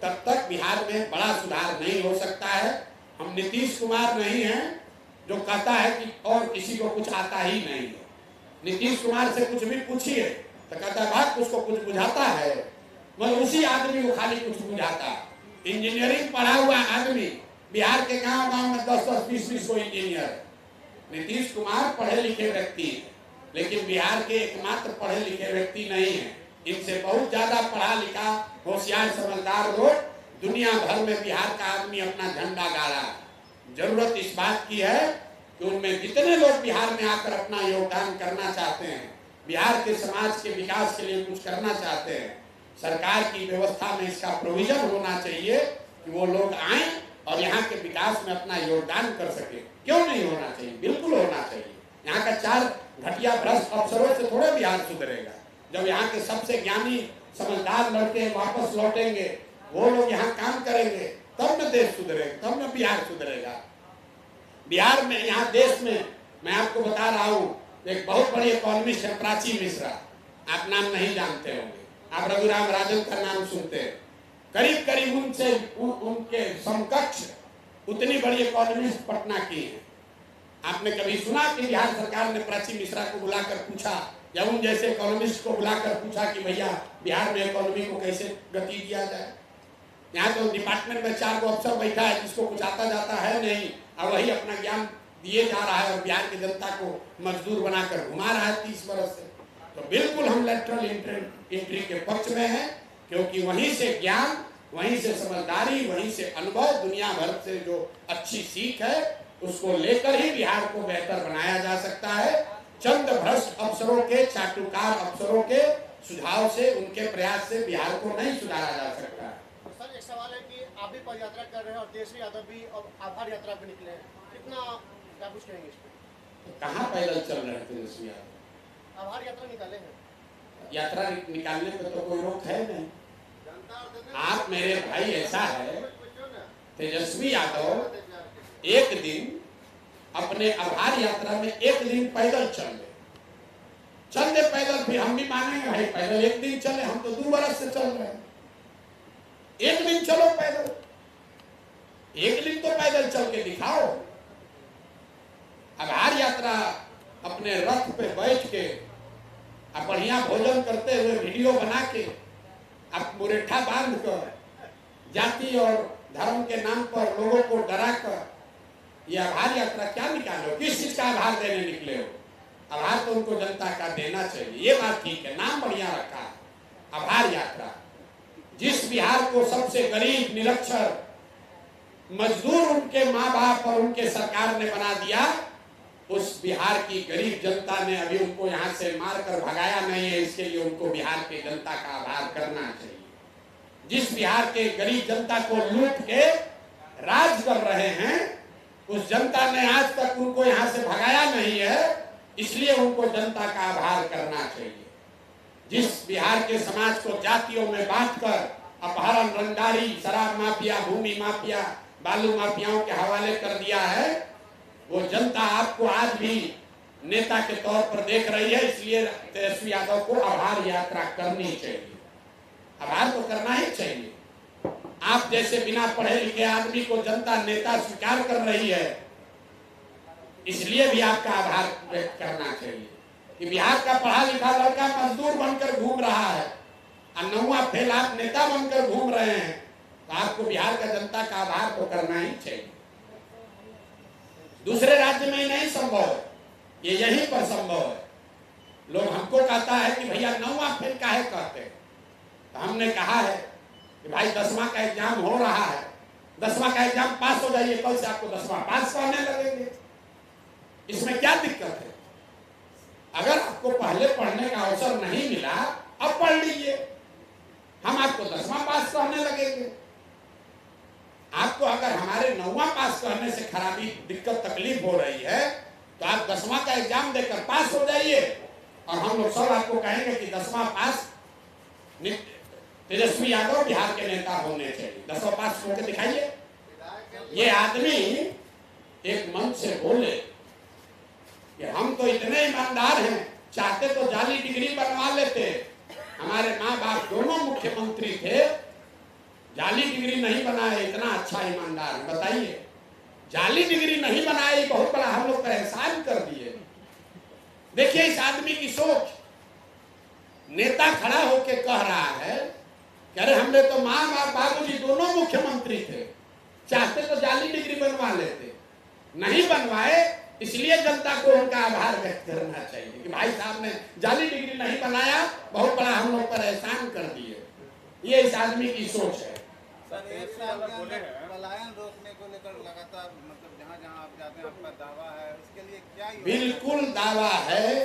तब तक बिहार में बड़ा सुधार नहीं हो सकता है। हम नीतीश कुमार नहीं हैं जो कहता है कि और किसी को कुछ आता ही नहीं है। नीतीश कुमार से कुछ भी पूछिए तो कहता है भाग उसको कुछ बुझाता है, मतलब उसी आदमी को खाली कुछ बुझाता। इंजीनियरिंग पढ़ा हुआ आदमी बिहार के गांव-गांव में 10-20 को इंजीनियर है। नीतीश कुमार पढ़े लिखे व्यक्ति है, लेकिन बिहार के एकमात्र पढ़े लिखे व्यक्ति नहीं है। इनसे बहुत ज्यादा पढ़ा लिखा होशियार समझदार लोग दुनिया भर में बिहार का आदमी अपना झंडा गाड़ा है। जरूरत इस बात की है कि उनमें जितने लोग बिहार में आकर अपना योगदान करना चाहते हैं, बिहार के समाज के विकास के लिए कुछ करना चाहते हैं, सरकार की व्यवस्था में इसका प्रोविजन होना चाहिए कि वो लोग आए और यहाँ के विकास में अपना योगदान कर सके। क्यों नहीं होना चाहिए? बिल्कुल होना चाहिए। यहाँ का 4 घटिया भ्रष्ट अफसरों से थोड़े बिहार सुधरेगा। जब यहाँ के सबसे ज्ञानी समझदार लड़के वापस लौटेंगे, वो लोग यहाँ काम करेंगे, तब न देश सुधरेगा, तब न बिहार सुधरेगा। बिहार में, यहाँ देश में, मैं आपको बता रहा हूँ, एक बहुत बड़ी इकोनॉमिस्ट है प्राची मिश्रा, आप नाम नहीं जानते होंगे, आप रघुराम राजन का नाम सुनते हैं। करीब करीब उनसे उनके समकक्ष उतनी बड़ी इकोनॉमिस्ट पटना की है। आपने कभी सुना कि बिहार सरकार ने प्राची मिश्रा को बुलाकर पूछा, या उन जैसे इकोनॉमिस्ट को बुलाकर पूछा कि भैया बिहार में इकोनॉमी को कैसे गति दिया जाए? यहाँ तो डिपार्टमेंट में 4 अफसर बैठा है जिसको कुछ आता जाता है नहीं, और वही अपना ज्ञान दिए जा रहा है और बिहार की जनता को मजदूर बनाकर घुमा रहा है 30 वर्ष से। तो बिल्कुल हम लेटरल एंट्री के पक्ष में हैं, क्योंकि वहीं से ज्ञान, वहीं से समझदारी, वहीं से अनुभव, दुनिया भर से जो अच्छी सीख है उसको लेकर ही बिहार को बेहतर बनाया जा सकता है। चंद भ्रष्ट अफसरों के, चाटुकार अफसरों के सुझाव से, उनके प्रयास से बिहार को नहीं सुधारा जा सकता। सर, एक सवाल है कि आप भी पद यात्रा कर रहे हैं और तेजस्वी यादव भी अब आभार यात्रा पे निकले हैं, कितना क्या कुछ कहेंगे इस पर? कहाँ पैदल चल रहे थे तेजस्वी यादव? आभार यात्रा निकाले हैं। यात्रा निकालने पर तो कोई रोक है नहीं। आप मेरे भाई, ऐसा है, तेजस्वी यादव एक दिन अपने आभार यात्रा में एक दिन पैदल चल दे पैदल, फिर हम भी मानेंगे भाई पैदल एक दिन चले, हम तो 2 बरस से चल रहे हैं। एक दिन चलो पैदल, एक दिन तो पैदल चल के दिखाओ। आभार यात्रा अपने रथ पे बैठ के, अब बढ़िया भोजन करते हुए वीडियो बना के, अब मुरेठा बांध कर जाति और धर्म के नाम पर लोगों को डरा कर ये आभार यात्रा क्या निकालो? किस चीज का आभार देने निकले हो? आभार तो उनको जनता का देना चाहिए, ये बात ठीक है, नाम बढ़िया रखा है आभार यात्रा। जिस बिहार को सबसे गरीब, निरक्षर, मजदूर उनके माँ बाप और उनके सरकार ने बना दिया, उस बिहार की गरीब जनता ने अभी उनको यहाँ से मार कर भगाया नहीं है, इसके लिए उनको बिहार के जनता का आभार करना चाहिए। जिस बिहार के गरीब जनता को लूट के राज कर रहे हैं, उस जनता ने आज तक उनको यहाँ से भगाया नहीं है, इसलिए उनको जनता का आभार करना चाहिए। जिस बिहार के समाज को जातियों में बांटकर अपहरण, रंगदारी, शराब माफिया, भूमि माफिया, बालू माफियाओं के हवाले कर दिया है, वो जनता आपको आज भी नेता के तौर पर देख रही है, इसलिए तेजस्वी यादव को आभार यात्रा करनी चाहिए। आभार तो करना ही चाहिए। आप जैसे बिना पढ़े लिखे आदमी को जनता नेता स्वीकार कर रही है, इसलिए भी आपका आभार व्यक्त करना चाहिए कि बिहार का पढ़ा लिखा लड़का मजदूर बनकर घूम रहा है और 9वां फेल आप नेता बनकर घूम रहे हैं, तो आपको बिहार का जनता का आभार तो करना ही चाहिए। दूसरे राज्य में नहीं संभव है, ये यहीं पर संभव है। लोग हमको कहता है कि भैया 9वां फेल काहे कहते हैं, तो हमने कहा है कि भाई 10वां का एग्जाम हो रहा है, 10वां का एग्जाम पास हो जाइए, कल से आपको 10वां पास करने लगेंगे, इसमें क्या दिक्कत है? अगर आपको पहले पढ़ने का अवसर नहीं मिला, अब पढ़ लीजिए, हम आपको 10वां पास करने लगेंगे। आपको अगर हमारे 9वां पास करने से खराबी, दिक्कत, तकलीफ हो रही है, तो आप 10वां का एग्जाम देकर पास हो जाइए और हम लोग सब आपको कहेंगे कि 10वां पास तेजस्वी यादव बिहार के नेता होने चाहिए। 10वां पास होकर दिखाइए। ये आदमी एक मंच से बोले कि हम तो इतने ईमानदार हैं, चाहते तो जाली डिग्री बनवा लेते, हमारे माँ बाप दोनों मुख्यमंत्री थे, जाली डिग्री नहीं बनाए, इतना अच्छा ईमानदार है। बताइए, जाली डिग्री नहीं बनाई, बहुत बड़ा हम लोग का एहसान कर दिए। देखिए इस आदमी की सोच। नेता खड़ा होके कह रहा है कि अरे हमने तो माँ बाप बाबूजी दोनों मुख्यमंत्री थे, चाहते तो जाली डिग्री बनवा लेते, नहीं बनवाए, इसलिए जनता को उनका आभार व्यक्त करना चाहिए कि भाई साहब ने जाली डिग्री नहीं बनाया, बहुत बड़ा हम लोग पर एहसान कर दिए। ये इस आदमी की सोच है। सर, एक साल के अंदर पलायन रोकने को लेकर लगातार मतलब जहाँ जहाँ आप जाते हैं आपका दावा है, उसके लिए क्या बिल्कुल दावा है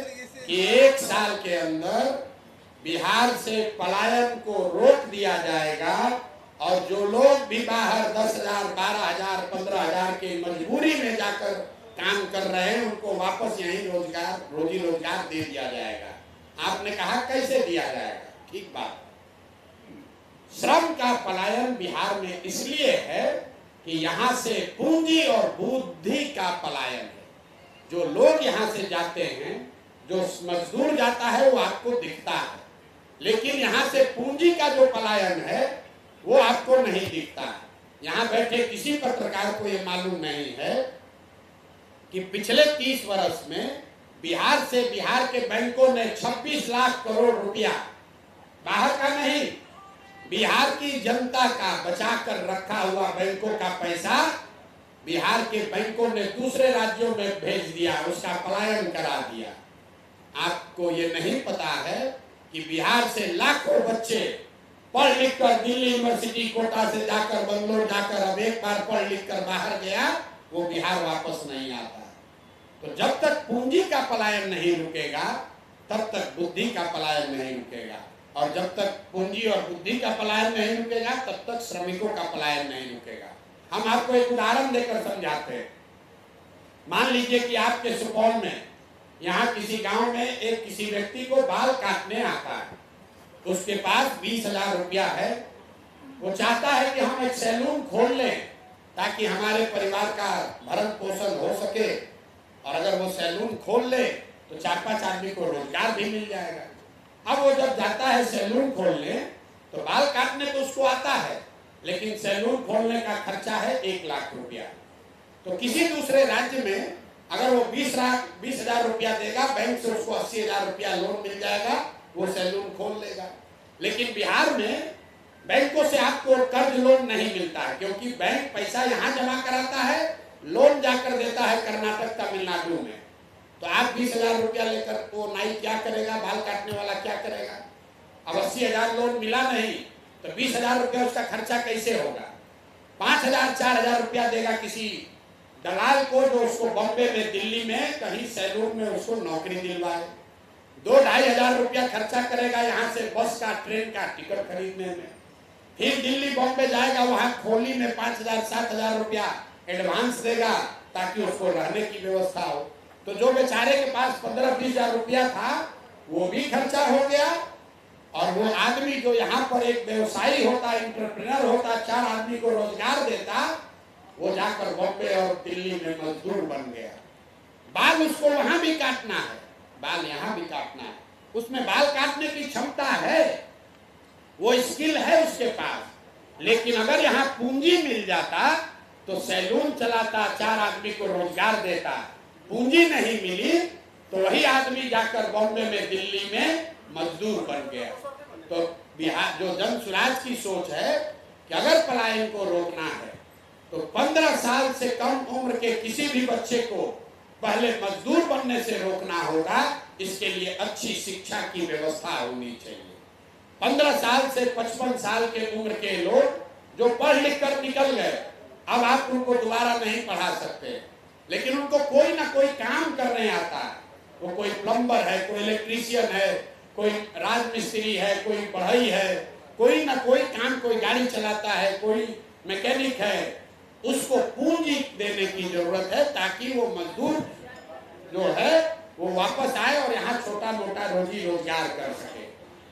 कि 1 साल के अंदर बिहार से पलायन को रोक दिया जाएगा और जो लोग भी बाहर 10,000, 12,000, 15,000 के मजबूरी में जाकर काम कर रहे हैं, उनको वापस यहीं रोजी रोजगार दे दिया जाएगा। आपने कहा कैसे दिया जाएगा? ठीक बात। श्रम का पलायन बिहार में इसलिए है कि यहाँ से पूंजी और बुद्धि का पलायन है। जो लोग यहाँ से जाते हैं, जो मजदूर जाता है वो आपको दिखता है, लेकिन यहाँ से पूंजी का जो पलायन है वो आपको नहीं दिखता है। यहाँ बैठे किसी पत्रकार को ये मालूम नहीं है कि पिछले 30 वर्ष में बिहार से, बिहार के बैंकों ने 26 लाख करोड़ रुपया, बाहर का नहीं, बिहार की जनता का बचा कर रखा हुआ बैंकों का पैसा बिहार के बैंकों ने दूसरे राज्यों में भेज दिया, उसका पलायन करा दिया। आपको ये नहीं पता है कि बिहार से लाखों बच्चे पढ़ लिख कर दिल्ली यूनिवर्सिटी कोटा से जाकर, बंगलोर जाकर, अब एक बार पढ़ लिख कर बाहर गया, वो बिहार वापस नहीं आता। तो जब तक पूंजी का पलायन नहीं रुकेगा, तब तक बुद्धि का पलायन नहीं रुकेगा, और जब तक पूंजी और बुद्धि का पलायन नहीं रुकेगा, तब तक श्रमिकों का पलायन नहीं रुकेगा। हम आपको एक उदाहरण देकर समझाते हैं। मान लीजिए कि आपके सुपौल में, यहाँ किसी गांव में एक किसी व्यक्ति को बाल काटने आता है, उसके पास 20,000 रुपया है, वो चाहता है कि हम एक सैलून खोल लें ताकि हमारे परिवार का भरण पोषण हो सके, और अगर वो सैलून खोल ले तो 4-5 आदमी को रोजगार भी मिल जाएगा। अब वो जब जाता है सैलून खोलने, तो बाल काटने तो उसको आता है, लेकिन सैलून खोलने का खर्चा है 1 लाख रुपया। तो किसी दूसरे राज्य में अगर वो 20,000 रुपया देगा, बैंक से उसको 80,000 रुपया लोन मिल जाएगा, वो सैलून खोल लेगा। लेकिन बिहार में बैंकों से आपको कर्ज लोन नहीं मिलता है, क्योंकि बैंक पैसा यहाँ जमा कराता है, लोन जाकर देता है कर्नाटक तमिलनाडु में। तो आप 20,000 रुपया लेकर वो नाई क्या करेगा, बाल काटने वाला क्या करेगा? अब 80,000 लोन मिला नहीं तो 20,000 रुपया उसका खर्चा कैसे होगा? 5,000 4,000 रुपया देगा किसी दलाल को, जो उसको बॉम्बे में, दिल्ली में कहीं सैलून में उसको नौकरी दिलवाए। 2-2,500 रुपया खर्चा करेगा यहाँ से बस का, ट्रेन का टिकट खरीदने में। फिर दिल्ली बॉम्बे जाएगा, वहां खोली में 5,000 7,000 रुपया एडवांस देगा ताकि उसको रहने की व्यवस्था हो। तो जो बेचारे के पास 15-20,000 रुपया था वो भी खर्चा हो गया, और वो आदमी जो यहाँ पर एक व्यवसायी होता, एंटरप्रेन्योर होता, 4 आदमी को रोजगार देता, वो जाकर बॉम्बे और दिल्ली में मजदूर बन गया। बाल उसको वहां भी काटना है, बाल यहाँ भी काटना है, उसमें बाल काटने की क्षमता है, वो स्किल है उसके पास। लेकिन अगर यहाँ पूंजी मिल जाता तो सैलून चलाता, 4 आदमी को रोजगार देता। पूंजी नहीं मिली तो वही आदमी जाकर बॉम्बे में, दिल्ली में मजदूर बन गया। तो बिहार जो जन स्वराज की सोच है कि अगर पलायन को रोकना है तो 15 साल से कम उम्र के किसी भी बच्चे को पहले मजदूर बनने से रोकना होगा। इसके लिए अच्छी शिक्षा की व्यवस्था होनी चाहिए। 15 साल से 55 साल के उम्र के लोग जो पढ़ लिख कर निकल गए, अब आप उनको दोबारा नहीं पढ़ा सकते, लेकिन उनको कोई ना कोई काम करने आता है। वो कोई प्लम्बर है, कोई इलेक्ट्रीशियन है, कोई राजमिस्त्री है, कोई बढ़ई है, कोई ना कोई काम, कोई गाड़ी चलाता है, कोई मैकेनिक है। उसको पूंजी देने की जरूरत है ताकि वो मजदूर जो है वो वापस आए और यहाँ छोटा मोटा रोजी रोजगार कर सके।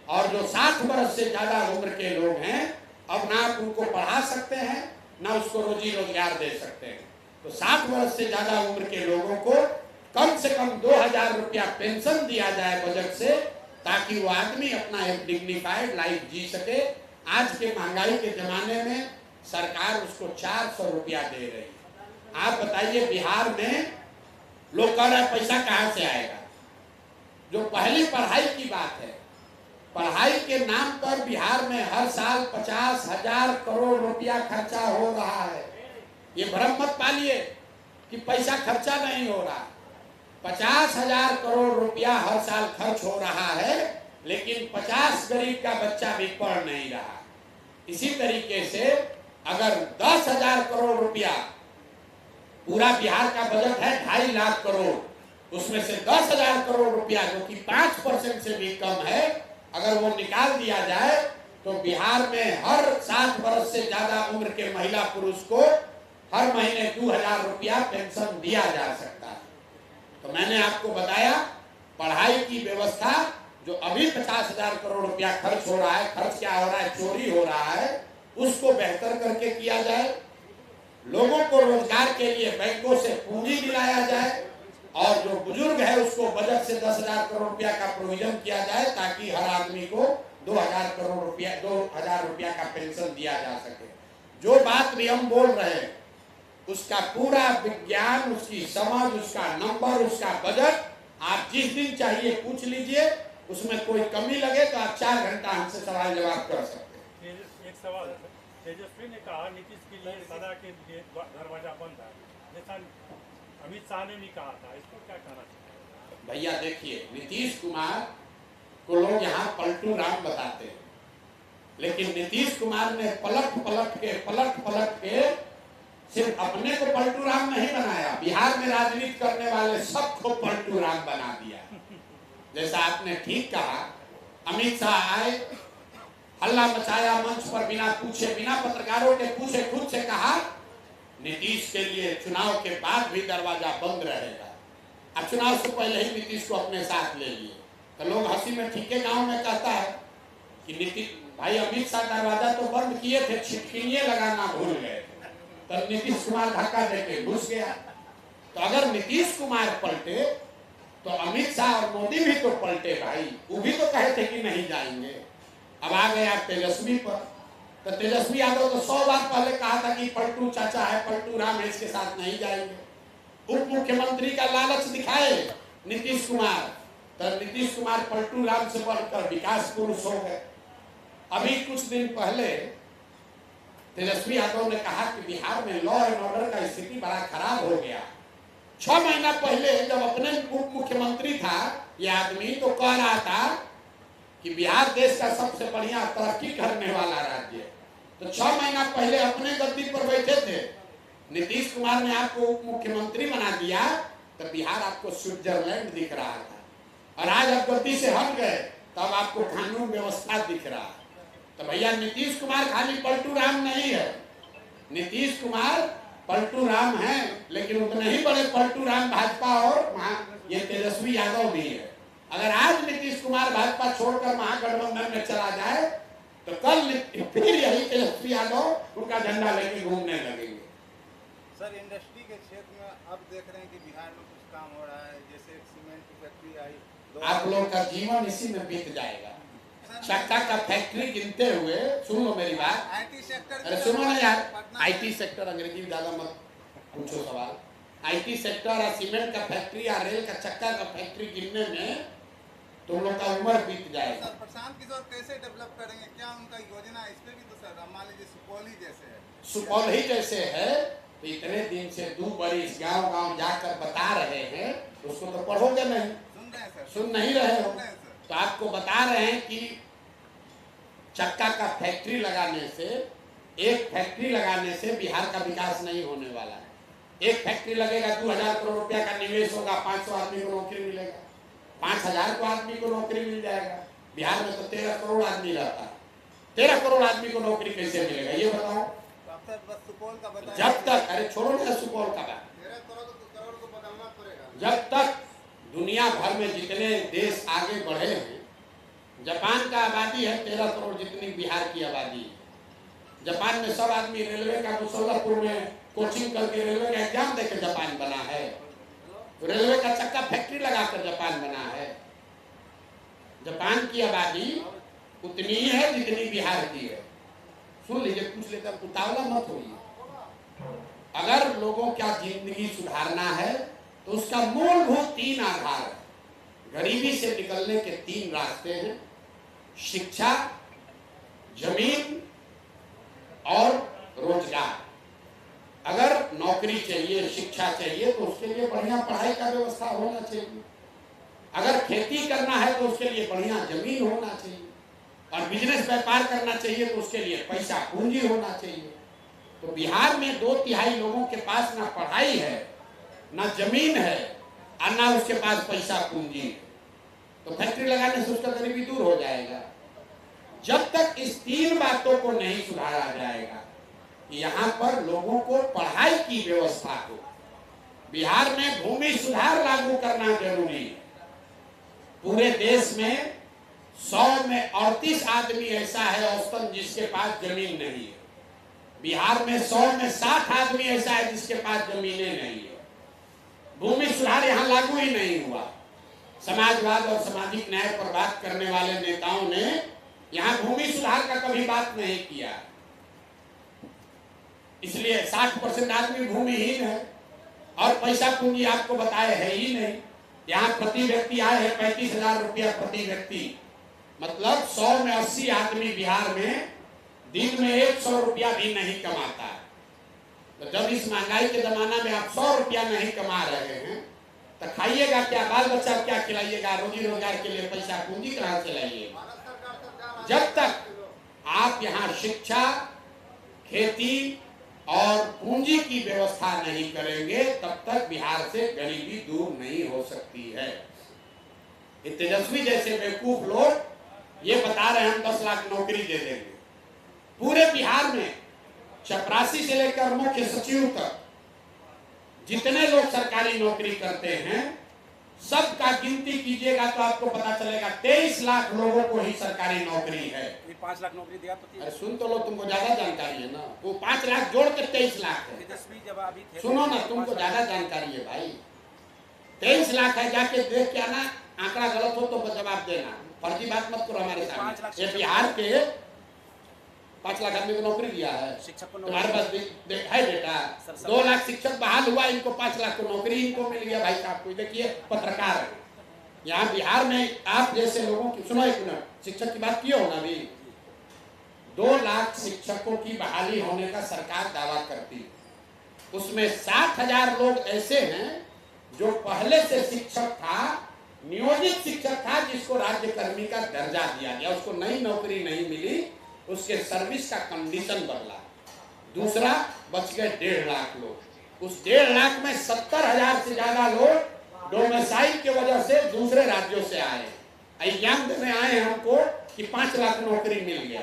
और जो 60 वर्ष से ज्यादा उम्र के लोग हैं, अब ना आप उनको पढ़ा सकते हैं ना उसको रोजी रोजगार दे सकते हैं। तो 60 वर्ष से ज्यादा उम्र के लोगों को कम से कम 2,000 रुपया पेंशन दिया जाए बजट से, ताकि वो आदमी अपना एक डिग्निफाइड लाइफ जी सके। आज के महंगाई के जमाने में सरकार उसको 400 रुपया दे रही है। आप बताइए, बिहार में लोग कह रहे हैं पैसा कहाँ से आएगा? जो पहली पढ़ाई की बात है, पढ़ाई के नाम पर बिहार में हर साल 50,000 करोड़ रुपया खर्चा हो रहा है। ये भ्रम मत पालिए कि पैसा खर्चा नहीं हो रहा। 50,000 करोड़ रुपया हर साल खर्च हो रहा है, लेकिन 50 गरीब का बच्चा भी पढ़ नहीं रहा। इसी तरीके से अगर 10,000 करोड़ रुपया, पूरा बिहार का बजट है 2.5 लाख करोड़, उसमें से 10,000 करोड़ रुपया जो कि 5% से भी कम है, अगर वो निकाल दिया जाए तो बिहार में हर 60 वर्ष से ज्यादा उम्र के महिला पुरुष को हर महीने 2,000 रुपया पेंशन दिया जा सकता है। तो मैंने आपको बताया, पढ़ाई की व्यवस्था जो अभी 50,000 करोड़ रुपया खर्च हो रहा है, खर्च क्या हो रहा है, चोरी हो रहा है, उसको बेहतर करके किया जाए। लोगों को रोजगार के लिए बैंकों से पूंजी दिलाया जाए, और जो बुजुर्ग है उसको बजट से 10,000 करोड़ रुपया का प्रोविजन किया जाए, ताकि हर आदमी को 2,000 करोड़ रुपया, 2,000 रुपया का पेंशन दिया जा सके। जो बात भी हम बोल रहे हैं उसका पूरा विज्ञान, उसकी समझ, उसका नंबर, उसका बजट आप जिस दिन चाहिए पूछ लीजिए, उसमें कोई कमी लगे तो आप 4 घंटा हमसे सवाल जवाब कर सकते हैं। एक सवाल है, तेजस्वी ने कहा नीतीश के लिए सदा के लिए दरवाजा बंद है, जैसा अमित शाह ने भी कहा था, इसको क्या कहना चाहिए? भैया देखिए, नीतीश कुमार को लोग यहाँ पलटू राम बताते हैं, लेकिन नीतीश कुमार ने पलट पलट के सिर्फ अपने को पलटू राम नहीं बनाया, बिहार में राजनीति करने वाले सबको पलटू राम बना दिया। जैसा आपने ठीक कहा, अमित शाह आए, हल्ला मचाया मंच पर, बिना पूछे, बिना पत्रकारों के पूछे खुद से कहा नीतीश के लिए चुनाव के बाद भी दरवाजा बंद रहेगा। अब चुनाव से पहले ही नीतीश को अपने साथ ले लिए, तो लोग हंसी में ठीके गांव में कहता है कि नीतीश भाई, अमित शाह दरवाजा तो बंद किए थे, छिटकिनिए लगाना भूल गए, तो नीतीश कुमार धक्का देके घुस गया। तो अगर नीतीश कुमार पलटे तो अमित शाह और मोदी भी तो पलटे भाई, वो भी तो कहे थे कि नहीं जाएंगे। अब आ गए आप तेजस्वी पर, तो तेजस्वी यादव तो 100 बार पहले कहा था कि पलटू चाचा है, पलटू राम है, इसके साथ नहीं जाएंगे। उप मुख्यमंत्री का लालच दिखाए नीतीश कुमार, तो नीतीश कुमार पलटू राम से बढ़कर विकास पुरुष हो गए। अभी कुछ दिन पहले तेजस्वी यादव ने कहा कि बिहार में लॉ एंड ऑर्डर का स्थिति बड़ा खराब हो गया। 6 महीना पहले जब अपने उप मुख्यमंत्री था ये आदमी, तो कह रहा था कि बिहार देश का सबसे बढ़िया तरक्की करने वाला राज्य है। तो 6 महीना पहले अपने गद्दी पर बैठे थे, नीतीश कुमार ने आपको उप मुख्यमंत्री बना दिया, तो बिहार आपको स्विट्जरलैंड दिख रहा था। और आज आप गद्दी से हट गए तब आपको कानून व्यवस्था दिख रहा है। तो भैया नीतीश कुमार खाली पलटू राम नहीं है, नीतीश कुमार पलटू राम है, लेकिन उतने ही बड़े पलटू राम भाजपा और ये तेजस्वी यादव भी है। अगर आज नीतीश कुमार भाजपा छोड़कर महागठबंधन में चला जाए तो कल फिर यही तेजस्वी यादव उनका झंडा लेके घूमने लगेंगे। सर, इंडस्ट्री के क्षेत्र में अब देख रहे हैं कि बिहार में कुछ काम हो रहा है, जैसे एक सीमेंट की फैक्ट्री आई। आप लोग का जीवन इसी में बीत जाएगा। चक्का का फैक्ट्री गिनते हुए, सुन लो मेरी बात, IT सेक्टर, अरे सुनो ना यार, IT सेक्टर, अंग्रेजी ज्यादा मत पूछो सवाल। IT सेक्टर और सीमेंट का फैक्ट्री या रेल का चक्का का फैक्ट्री गिनने में तुम लोग का उम्र बीत जाएगा। सर, प्रशांत किशोर कैसे डेवलप करेंगे, क्या उनका योजना है? इस पे भी तो सर मान लीजिए सुपौल ही जैसे है, सुपौल ही जैसे है, तो इतने दिन से 2 बरिस गांव-गांव जाकर बता रहे हैं, उसको तो पढ़ोगे नहीं, सुन रहे हैं सर, सुन नहीं रहे हो। सुन रहे हैं सर। तो आपको बता रहे हैं कि चक्का का फैक्ट्री लगाने से, एक फैक्ट्री लगाने से बिहार का विकास नहीं होने वाला है। एक फैक्ट्री लगेगा 2000 करोड़ रुपया का निवेश होगा, 500 आदमी को नौकरी मिलेगा, 5000 को आदमी को नौकरी मिल जाएगा। बिहार में तो 13 करोड़ आदमी रहता है, 13 करोड़ आदमी को नौकरी कैसे मिलेगा ये बताओ। बस सुपौल का बताइए। जब तक, अरे छोड़ो ना सुपौल का बात, 13 करोड़ को बदलना पड़ेगा। जब तक दुनिया भर में जितने देश आगे बढ़े हैं, जापान का आबादी है 13 करोड़ जितनी बिहार की आबादी है। जापान में सब आदमी रेलवे का मुसल्लापुर में कोचिंग करके रेलवे का एग्जाम देकर जापान बना है, रेलवे का चक्का फैक्ट्री लगाकर जापान बना है। जापान की आबादी उतनी ही है जितनी बिहार की है। सुन लीजिए, पूछ लेकर उतावला मत होइए। अगर लोगों का जिंदगी सुधारना है तो उसका मूलभूत 3 आधार है। गरीबी से निकलने के 3 रास्ते हैं, शिक्षा, जमीन और रोजगार। अगर नौकरी चाहिए, शिक्षा चाहिए तो उसके लिए बढ़िया पढ़ाई का व्यवस्था होना चाहिए। अगर खेती करना है तो उसके लिए बढ़िया जमीन होना चाहिए, और बिजनेस व्यापार करना चाहिए तो उसके लिए पैसा पूंजी होना चाहिए। तो बिहार में 2/3 लोगों के पास ना पढ़ाई है, ना जमीन है, और ना उसके पास पैसा पूंजी है। तो फैक्ट्री लगाने से उसका गरीबी दूर हो जाएगा। जब तक इस 3 बातों को नहीं सुधारा जाएगा, यहाँ पर लोगों को पढ़ाई की व्यवस्था को, बिहार में भूमि सुधार लागू करना जरूरी है। पूरे देश में 100 में 38 आदमी ऐसा है औसतन जिसके पास जमीन नहीं है। बिहार में 100 में 60 आदमी ऐसा है जिसके पास जमीनें नहीं है। भूमि सुधार यहाँ लागू ही नहीं हुआ। समाजवाद और सामाजिक न्याय पर बात करने वाले नेताओं ने यहाँ भूमि सुधार का कभी बात नहीं किया, इसलिए 60% आदमी भूमिहीन है, और पैसा पूंजी आपको बताए है ही नहीं। यहाँ प्रति व्यक्ति आए हैं 35,000 रुपया प्रति व्यक्ति, मतलब 100 में 80 आदमी बिहार में दिन में 100 रुपया भी नहीं कमाता है। तो जब इस महंगाई के जमाना में आप 100 रुपया नहीं कमा रहे हैं तो खाइएगा क्या, बाल बच्चा क्या खिलाइएगा, रोजी रोजगार के लिए पैसा पूंजी कहाँ से लाइएगा। जब तक आप यहाँ शिक्षा, खेती और पूंजी की व्यवस्था नहीं करेंगे तब तक बिहार से गरीबी दूर नहीं हो सकती है। ये तेजस्वी जैसे बेवकूफ लोग ये बता रहे हैं हम 10 लाख नौकरी दे देंगे। पूरे बिहार में चपरासी से लेकर मुख्य सचिव तक जितने लोग सरकारी नौकरी करते हैं सबका गिनती कीजिएगा तो आपको पता चलेगा 23 लाख लोगों को ही सरकारी नौकरी है। 5 लाख नौकरी दिया तो अरे सुन तो लो, तुमको ज्यादा जानकारी है ना, वो 5 लाख जोड़ के 23 लाख है। तेजस्वी जब अभी थे, सुनो ना, तुमको ज्यादा जानकारी है भाई। 23 लाख है, जाके देख के आना, आंकड़ा गलत हो तो जवाब देना, फर्जी बात मत करो हमारे सामने। ये बिहार के 5 लाख आदमी को नौकरी दिया है, शिक्षक को तुम्हारे पास है डेटा? 2 लाख शिक्षक बहाल हुआ, इनको 5 लाख को नौकरी इनको मिल गया। भाई साहब को देखिए, पत्रकार है यहाँ बिहार में, आप जैसे लोगों की, सुनो एक मिनट, शिक्षक की बात किए हो ना अभी, 2 लाख शिक्षकों की बहाली होने का सरकार दावा करती है। उसमें 60,000 लोग ऐसे हैं जो पहले से शिक्षक था, नियोजित शिक्षक था, जिसको राज्य कर्मी का दर्जा दिया गया, उसको नई नौकरी नहीं मिली, उसके सर्विस का कंडीशन बदला। दूसरा बच गए 1.5 लाख लोग। उस 1.5 लाख में 70,000 से ज्यादा लोग डोमिसाइल की वजह से दूसरे राज्यों से आए, एग्जाम देने आए हैं हमको कि 5 लाख नौकरी मिल गया,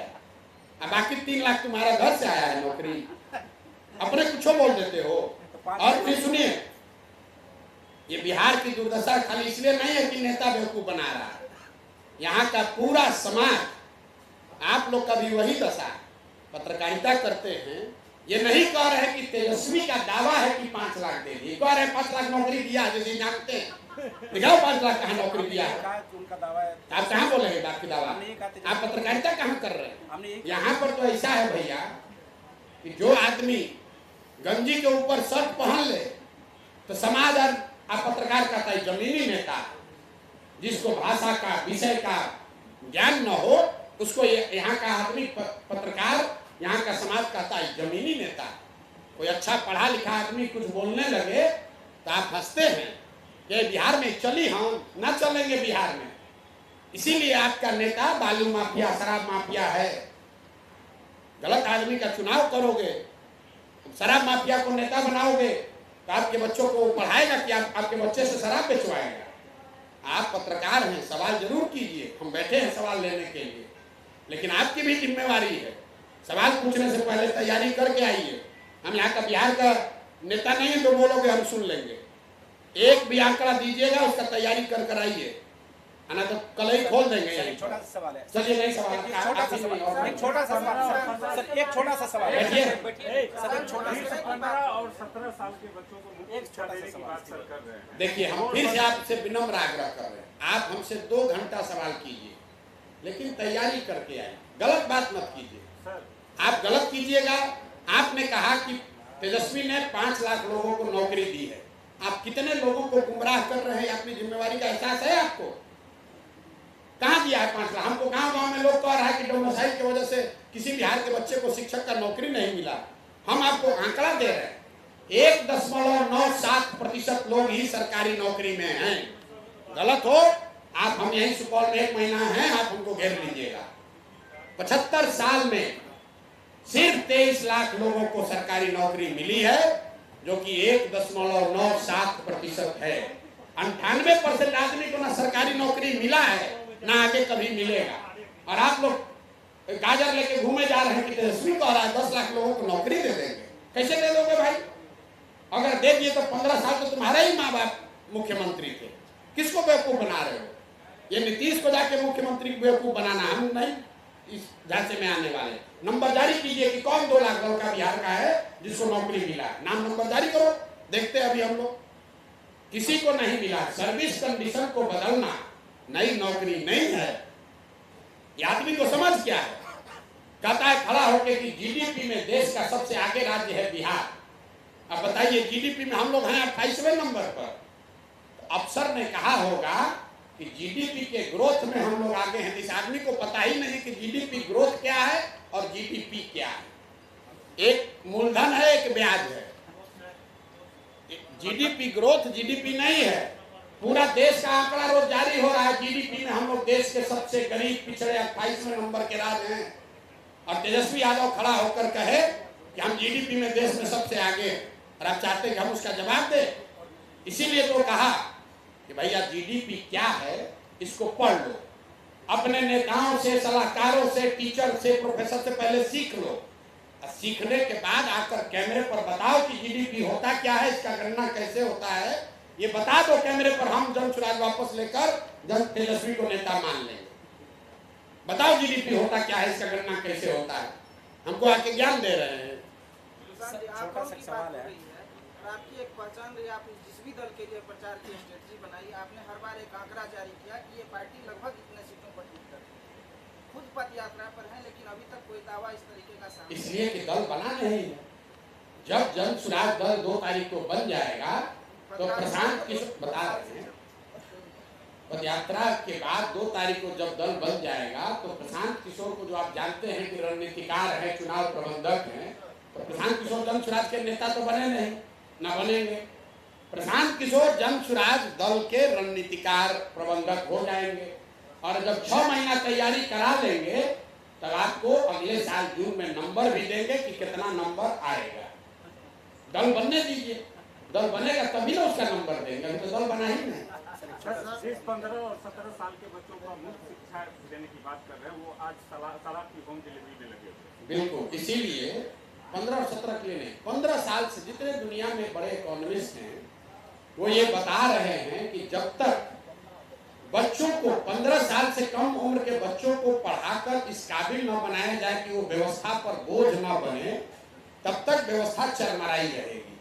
अब बाकी 3 लाख तुम्हारा घर से आया है नौकरी, अपने कुछ बोल देते हो। और फिर सुनिए, ये बिहार की दुर्दशा खाली इसलिए नहीं है कि नेता बेवकूफ बना रहा है, यहाँ का पूरा समाज, आप लोग का भी वही दशा। पत्रकारिता करते हैं, ये नहीं कह रहे कि तेजस्वी का दावा है कि 5 लाख दे दिए, कह रहे 5 लाख नौकरी दिया, जैसे जानते हैं, दिखाओ 5 लाख कहाँ नौकरी दिया है। आप कहाँ बोलेंगे बात की दावा? आप पत्रकारिता कहाँ कर रहे हैं? यहाँ पर तो ऐसा है भैया कि जो आदमी गंजी के ऊपर शर्ट पहन ले तो समाज और पत्रकार कहता है जमीनी नेता। जिसको भाषा का, विषय का ज्ञान न हो, उसको यहाँ का आदमी पत्रकार, यहाँ का समाज कहता है जमीनी नेता। कोई अच्छा पढ़ा लिखा आदमी कुछ बोलने लगे तो आप हंसते हैं कि बिहार में चली, हम ना चलेंगे बिहार में। इसीलिए आपका नेता बालू माफिया, शराब माफिया है। गलत आदमी का चुनाव करोगे, शराब माफिया को नेता बनाओगे तो आपके बच्चों को पढ़ाएगा कि आपके बच्चे से शराब बेचवाएगा? आप पत्रकार हैं, सवाल जरूर कीजिए, हम बैठे हैं सवाल लेने के लिए, लेकिन आपकी भी जिम्मेवारी है। सवाल पूछने से पहले तैयारी करके आइए। हम यहाँ का बिहार का नेता नहीं है, जो बोलोगे हम सुन लेंगे। एक भी आंकड़ा दीजिएगा, उसका तैयारी कर आइए, ना तो कल ही खोल देंगे। छोटा सा सवाल है। चलिए नहीं सवाल, एक छोटा सा सवाल है। एक छोटा सा सवाल है। 15 और 17 साल के बच्चों को एक छोटा सा सवाल सर कर रहे हैं। देखिए, हम फिर से आपसे विनम्र आग्रह कर रहे हैं, आप हमसे 2 घंटा सवाल कीजिए, लेकिन तैयारी करके आइए। गलत बात मत कीजिए, आप गलत कीजिएगा। आपने कहा कि तेजस्वी ने 5 लाख लोगों को नौकरी दी है, आप कितने लोगों को गुमराह कर रहे हैं? अपनी जिम्मेवारी का एहसास है आपको? कहाँ दिया है 5 लाख? हमको गांव में लोग कह रहा है कि डोमिसाइल की वजह से किसी बिहार के बच्चे को शिक्षक का नौकरी नहीं मिला। हम आपको आंकड़ा दे रहे हैं, 1.97% लोग ही सरकारी नौकरी में हैं। गलत हो आप, हम यही सुपौल में 1 महीना है, आप हमको घेर लीजिएगा। 75 साल में सिर्फ 23 लाख लोगों को सरकारी नौकरी मिली है, जो कि 1.97% है। 98% आदमी को ना सरकारी नौकरी मिला है, ना आगे कभी मिलेगा। और आप लोग गाजर लेके घूमे जा रहे हैं कि तेजस्वी कह रहा है 10 लाख लोगों को नौकरी दे देंगे। कैसे दे दोगे भाई? अगर दे दिए तो 15 साल तो तुम्हारा ही माँ बाप मुख्यमंत्री थे। किसको बेवकूफ बना रहे हो? ये नीतीश को जाके मुख्यमंत्री को बेवकूफ बनाना, हम नहीं इस झांसे में आने वाले। नंबर जारी कीजिए कि कौन 2 लाख लड़का बिहार का है जिसको नौकरी मिला, नाम नंबर जारी करो, देखते हैं। अभी हम लोग किसी को नहीं मिला। सर्विस कंडीशन को बदलना नई नौकरी नहीं है। ये आदमी को समझ क्या है? कहता है खड़ा होकर कि जीडीपी में देश का सबसे आगे राज्य है बिहार। अब बताइए, जीडीपी में हम लोग हैं 28वें नंबर पर। अफसर ने कहा होगा कि जीडीपी के ग्रोथ में हम लोग आगे हैं। इस आदमी को पता ही नहीं कि जीडीपी ग्रोथ क्या है और जीडीपी क्या है। एक मूलधन है, एक ब्याज है। जीडीपी ग्रोथ जीडीपी नहीं है। पूरा देश का आंकड़ा रोज जारी हो रहा है। जीडीपी में हम लोग देश के सबसे गरीब पिछड़े 28वें नंबर के राज्य हैं, और तेजस्वी यादव खड़ा होकर कहे कि हम जीडीपी में देश में सबसे आगे हैं, और आप चाहते हैं कि हम उसका जवाब दें। इसीलिए तो कहा कि भैया जीडीपी क्या है, इसको पढ़ लो, अपने नेताओं से, सलाहकारों से, टीचर से, प्रोफेसर से पहले सीख लो, और सीखने के बाद आकर कैमरे पर बताओ कि जीडीपी होता क्या है, इसका गणना कैसे होता है, ये बता दो कैमरे पर। हम जनसुराज वापस लेकर जन तेजस्वी को नेता मान लेंगे। बताओ जीडीपी होता क्या है, इसका गणना कैसे होता है। हमको आके ज्ञान दे रहे हैं। छोटा सा सवाल है, आपकी एक पहचान रही, आपने जिस भी दल के लिए प्रचार की स्ट्रेटजी बनाई, आपने हर बार एक आंकड़ा जारी किया कि ये पार्टी लगभग इतने सीटों पर जीत कर खुद पद यात्रा पर है, लेकिन अभी तक कोई दावा इस तरीके का सामने इसलिए कि दल बना नहीं है। जब जन सुराज दल 2 तारीख को बन जाएगा तो प्रशांत किशोर बता रहे हैं, पद यात्रा के बाद 2 तारीख को जब दल बन जाएगा तो प्रशांत किशोर को, जो आप जानते हैं कि रणनीतिकार है, चुनाव प्रबंधक हैं, तो प्रशांत किशोर जन स्वराज के नेता तो बने नहीं, ना बनेंगे। प्रशांत किशोर जन स्वराज दल के रणनीतिकार प्रबंधक हो जाएंगे और जब 6 महीना तैयारी करा लेंगे तब आपको अगले साल जून में नंबर भी देंगे कि कितना नंबर आएगा। दल बनने दीजिए, दल बनेगा तभी ना उसका नंबर देंगे, अभी तो दल बना ही नहीं। 15 और 17 साल के बच्चों को मुफ्त शिक्षा देने की बात कर रहे हैं, वो आज सलाद की होम डिलीवरी में लगे हुए। बिल्कुल, इसीलिए 15 और 17 के लिए नहीं, 15 साल से जितने दुनिया में बड़े इकोनॉमिस्ट हैं वो ये बता रहे हैं कि जब तक बच्चों को 15 साल से कम उम्र के बच्चों को पढ़ाकर इस काबिल न बनाया जाए कि वो व्यवस्था पर बोझ न बने, तब तक व्यवस्था चरमराई रहेगी।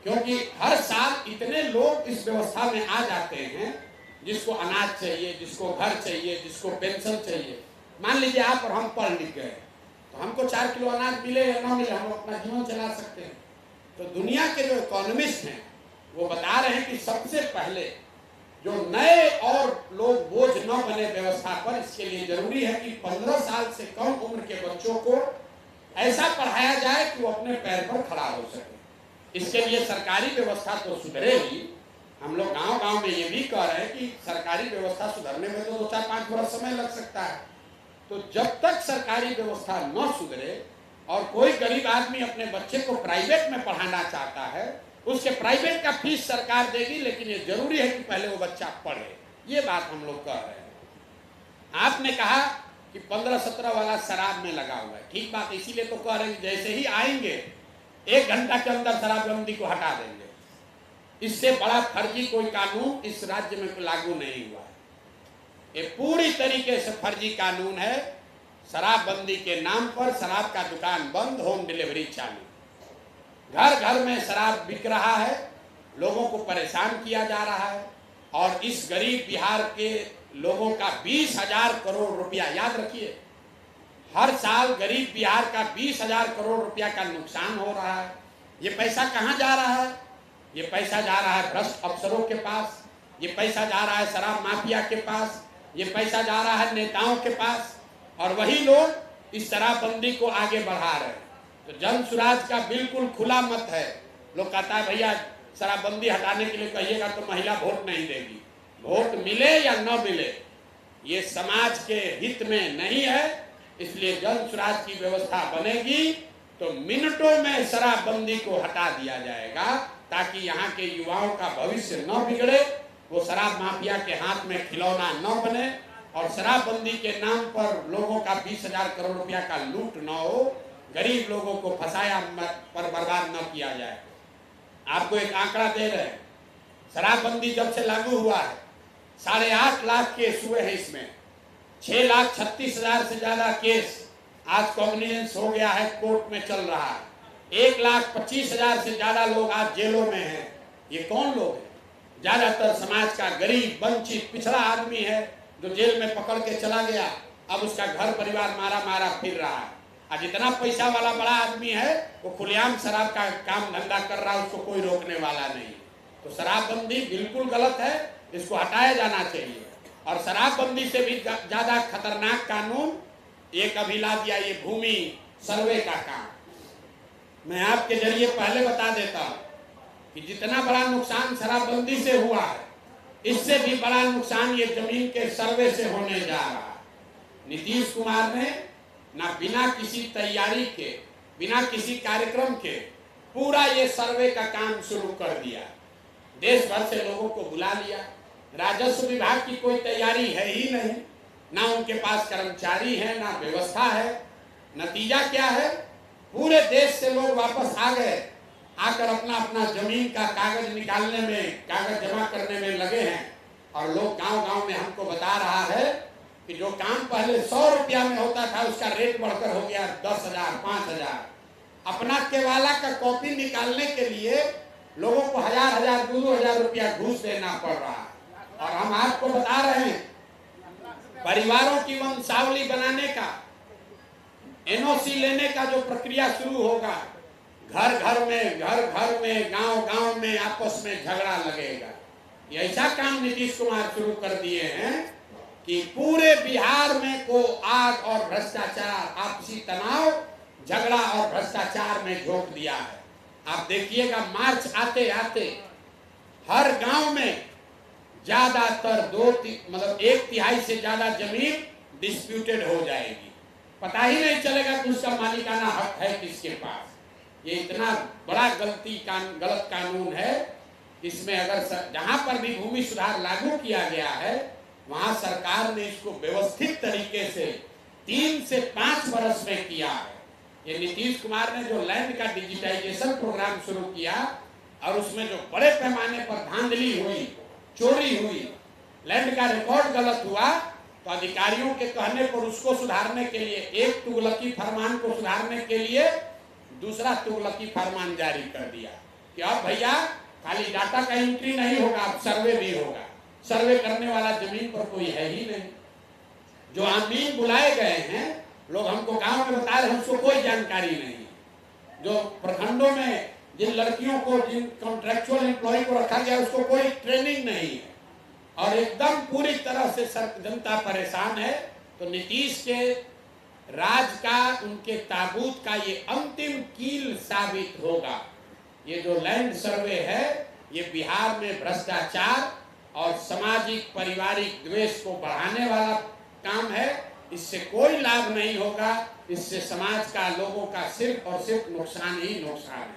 क्योंकि हर साल इतने लोग इस व्यवस्था में आ जाते हैं जिसको अनाज चाहिए, जिसको घर चाहिए, जिसको पेंशन चाहिए। मान लीजिए आप और हम पढ़ लिख गए तो हमको 4 किलो अनाज मिले या ना मिले, हम अपना जीवन चला सकते हैं। तो दुनिया के जो इकोनॉमिस्ट हैं वो बता रहे हैं कि सबसे पहले जो नए और लोग बोझ न बने व्यवस्था पर, इसके लिए जरूरी है कि 15 साल से कम उम्र के बच्चों को ऐसा पढ़ाया जाए कि वो अपने पैर पर खड़ा हो सके। इसके लिए सरकारी व्यवस्था तो सुधरेगी। हम लोग गांव-गांव में ये भी कह रहे हैं कि सरकारी व्यवस्था सुधरने में तो 2-4-5 वर्ष समय लग सकता है। तो जब तक सरकारी व्यवस्था न सुधरे और कोई गरीब आदमी अपने बच्चे को प्राइवेट में पढ़ाना चाहता है, उसके प्राइवेट का फीस सरकार देगी, लेकिन ये जरूरी है कि पहले वो बच्चा पढ़े। ये बात हम लोग कह रहे हैं। आपने कहा कि 15-17 वाला शराब में लगा हुआ है, ठीक बात, इसीलिए तो कह रहे हैं जैसे ही आएंगे 1 घंटा के अंदर शराबबंदी को हटा देंगे। इससे बड़ा फर्जी कोई कानून इस राज्य में लागू नहीं हुआ है। ये पूरी तरीके से फर्जी कानून है। शराबबंदी के नाम पर शराब का दुकान बंद, होम डिलीवरी चालू, घर घर में शराब बिक रहा है, लोगों को परेशान किया जा रहा है। और इस गरीब बिहार के लोगों का 20,000 करोड़ रुपया, याद रखिए, हर साल गरीब बिहार का 20,000 करोड़ रुपया का नुकसान हो रहा है। ये पैसा कहाँ जा रहा है? ये पैसा जा रहा है भ्रष्ट अफसरों के पास, ये पैसा जा रहा है शराब माफिया के पास, ये पैसा जा रहा है नेताओं के पास, और वही लोग इस शराबबंदी को आगे बढ़ा रहे हैं। तो जन स्वराज का बिल्कुल खुला मत है। लोग कहता है भैया शराबबंदी हटाने के लिए कहिएगा तो महिला वोट नहीं देगी। वोट मिले या न मिले, ये समाज के हित में नहीं है। इसलिए जन स्वराज की व्यवस्था बनेगी तो मिनटों में शराबबंदी को हटा दिया जाएगा, ताकि यहाँ के युवाओं का भविष्य न बिगड़े, वो शराब माफिया के हाथ में खिलौना न बने, और शराबबंदी के नाम पर लोगों का 20,000 करोड़ रुपया का लूट न हो, गरीब लोगों को फंसाया पर बर्बाद न किया जाए। आपको एक आंकड़ा दे रहे हैं, शराबबंदी जब से लागू हुआ है 8.5 लाख केस हुए हैं, इसमें 6,36,000 से ज्यादा केस आज कॉग्निजेंस हो गया है, कोर्ट में चल रहा है। 1,25,000 से ज्यादा लोग आज जेलों में हैं। ये कौन लोग हैं? ज्यादातर समाज का गरीब, वंचित, पिछड़ा आदमी है जो जेल में पकड़ के चला गया, अब उसका घर परिवार मारा मारा फिर रहा है। और जितना पैसा वाला बड़ा आदमी है वो खुलेआम शराब का काम धंधा कर रहा है, उसको कोई रोकने वाला नहीं। तो शराबबंदी बिल्कुल गलत है, इसको हटाया जाना चाहिए। और शराबबंदी से भी ज्यादा खतरनाक कानून एक अभी ला दिया, ये भूमि सर्वे का काम। मैं आपके जरिए पहले बता देता हूं कि जितना बड़ा नुकसान शराबबंदी से हुआ है, इससे भी बड़ा नुकसान ये जमीन के सर्वे से होने जा रहा है। नीतीश कुमार ने ना बिना किसी तैयारी के, बिना किसी कार्यक्रम के पूरा ये सर्वे का काम शुरू कर दिया। देश भर से लोगों को बुला लिया। राजस्व विभाग की कोई तैयारी है ही नहीं, ना उनके पास कर्मचारी है, ना व्यवस्था है। नतीजा क्या है? पूरे देश से लोग वापस आ गए, आकर अपना अपना जमीन का कागज निकालने में, कागज जमा करने में लगे हैं। और लोग गांव-गांव में हमको बता रहा है कि जो काम पहले 100 रुपया में होता था, उसका रेट बढ़कर हो गया 10,000, 5,000। अपना केवाला का कॉपी निकालने के लिए लोगों को 1,000, 2,000 रुपया घूस देना पड़ रहा है। और हम आपको बता रहे हैं, परिवारों की वंशावली बनाने का, एनओसी लेने का जो प्रक्रिया शुरू होगा, घर घर में, गांव-गांव में आपस में झगड़ा लगेगा। ये ऐसा काम नीतीश कुमार शुरू कर दिए हैं कि पूरे बिहार में को आग और भ्रष्टाचार, आपसी तनाव, झगड़ा और भ्रष्टाचार में झोंक दिया है। आप देखिएगा मार्च आते आते हर गांव में ज्यादातर 1/3 से ज्यादा जमीन डिस्प्यूटेड हो जाएगी। पता ही नहीं चलेगा कि उसका मालिकाना हक है किसके पास। ये इतना बड़ा गलत कानून है। इसमें अगर जहां पर भी भूमि सुधार लागू किया गया है वहां सरकार ने इसको व्यवस्थित तरीके से 3 से 5 वर्ष में किया है। ये नीतीश कुमार ने जो लैंड का डिजिटाइजेशन प्रोग्राम शुरू किया और उसमें जो बड़े पैमाने पर धांधली हुई, चोरी हुई, लैंड का रिकॉर्ड गलत हुआ, तो अधिकारियों के कहने पर उसको सुधारने के लिए एक तुगलकी फरमान को सुधारने के लिए दूसरा तुगलकी फरमान जारी कर दिया कि अब भैया खाली डाटा का एंट्री नहीं होगा, अब सर्वे भी होगा। सर्वे करने वाला जमीन पर कोई है ही नहीं। जो आमीन बुलाए गए हैं लोग हमको गांव में बता रहे हैं, उसको कोई जानकारी नहीं। जो प्रखंडों में जिन लड़कियों को, जिन कॉन्ट्रेक्चुअल एम्प्लॉय को रखा गया उसको कोई ट्रेनिंग नहीं है और एकदम पूरी तरह से जनता परेशान है। तो नीतीश के राज का, उनके ताबूत का ये अंतिम कील साबित होगा। ये जो लैंड सर्वे है ये बिहार में भ्रष्टाचार और सामाजिक पारिवारिक द्वेष को बढ़ाने वाला काम है। इससे कोई लाभ नहीं होगा। इससे समाज का, लोगों का सिर्फ और सिर्फ नुकसान ही नुकसान है।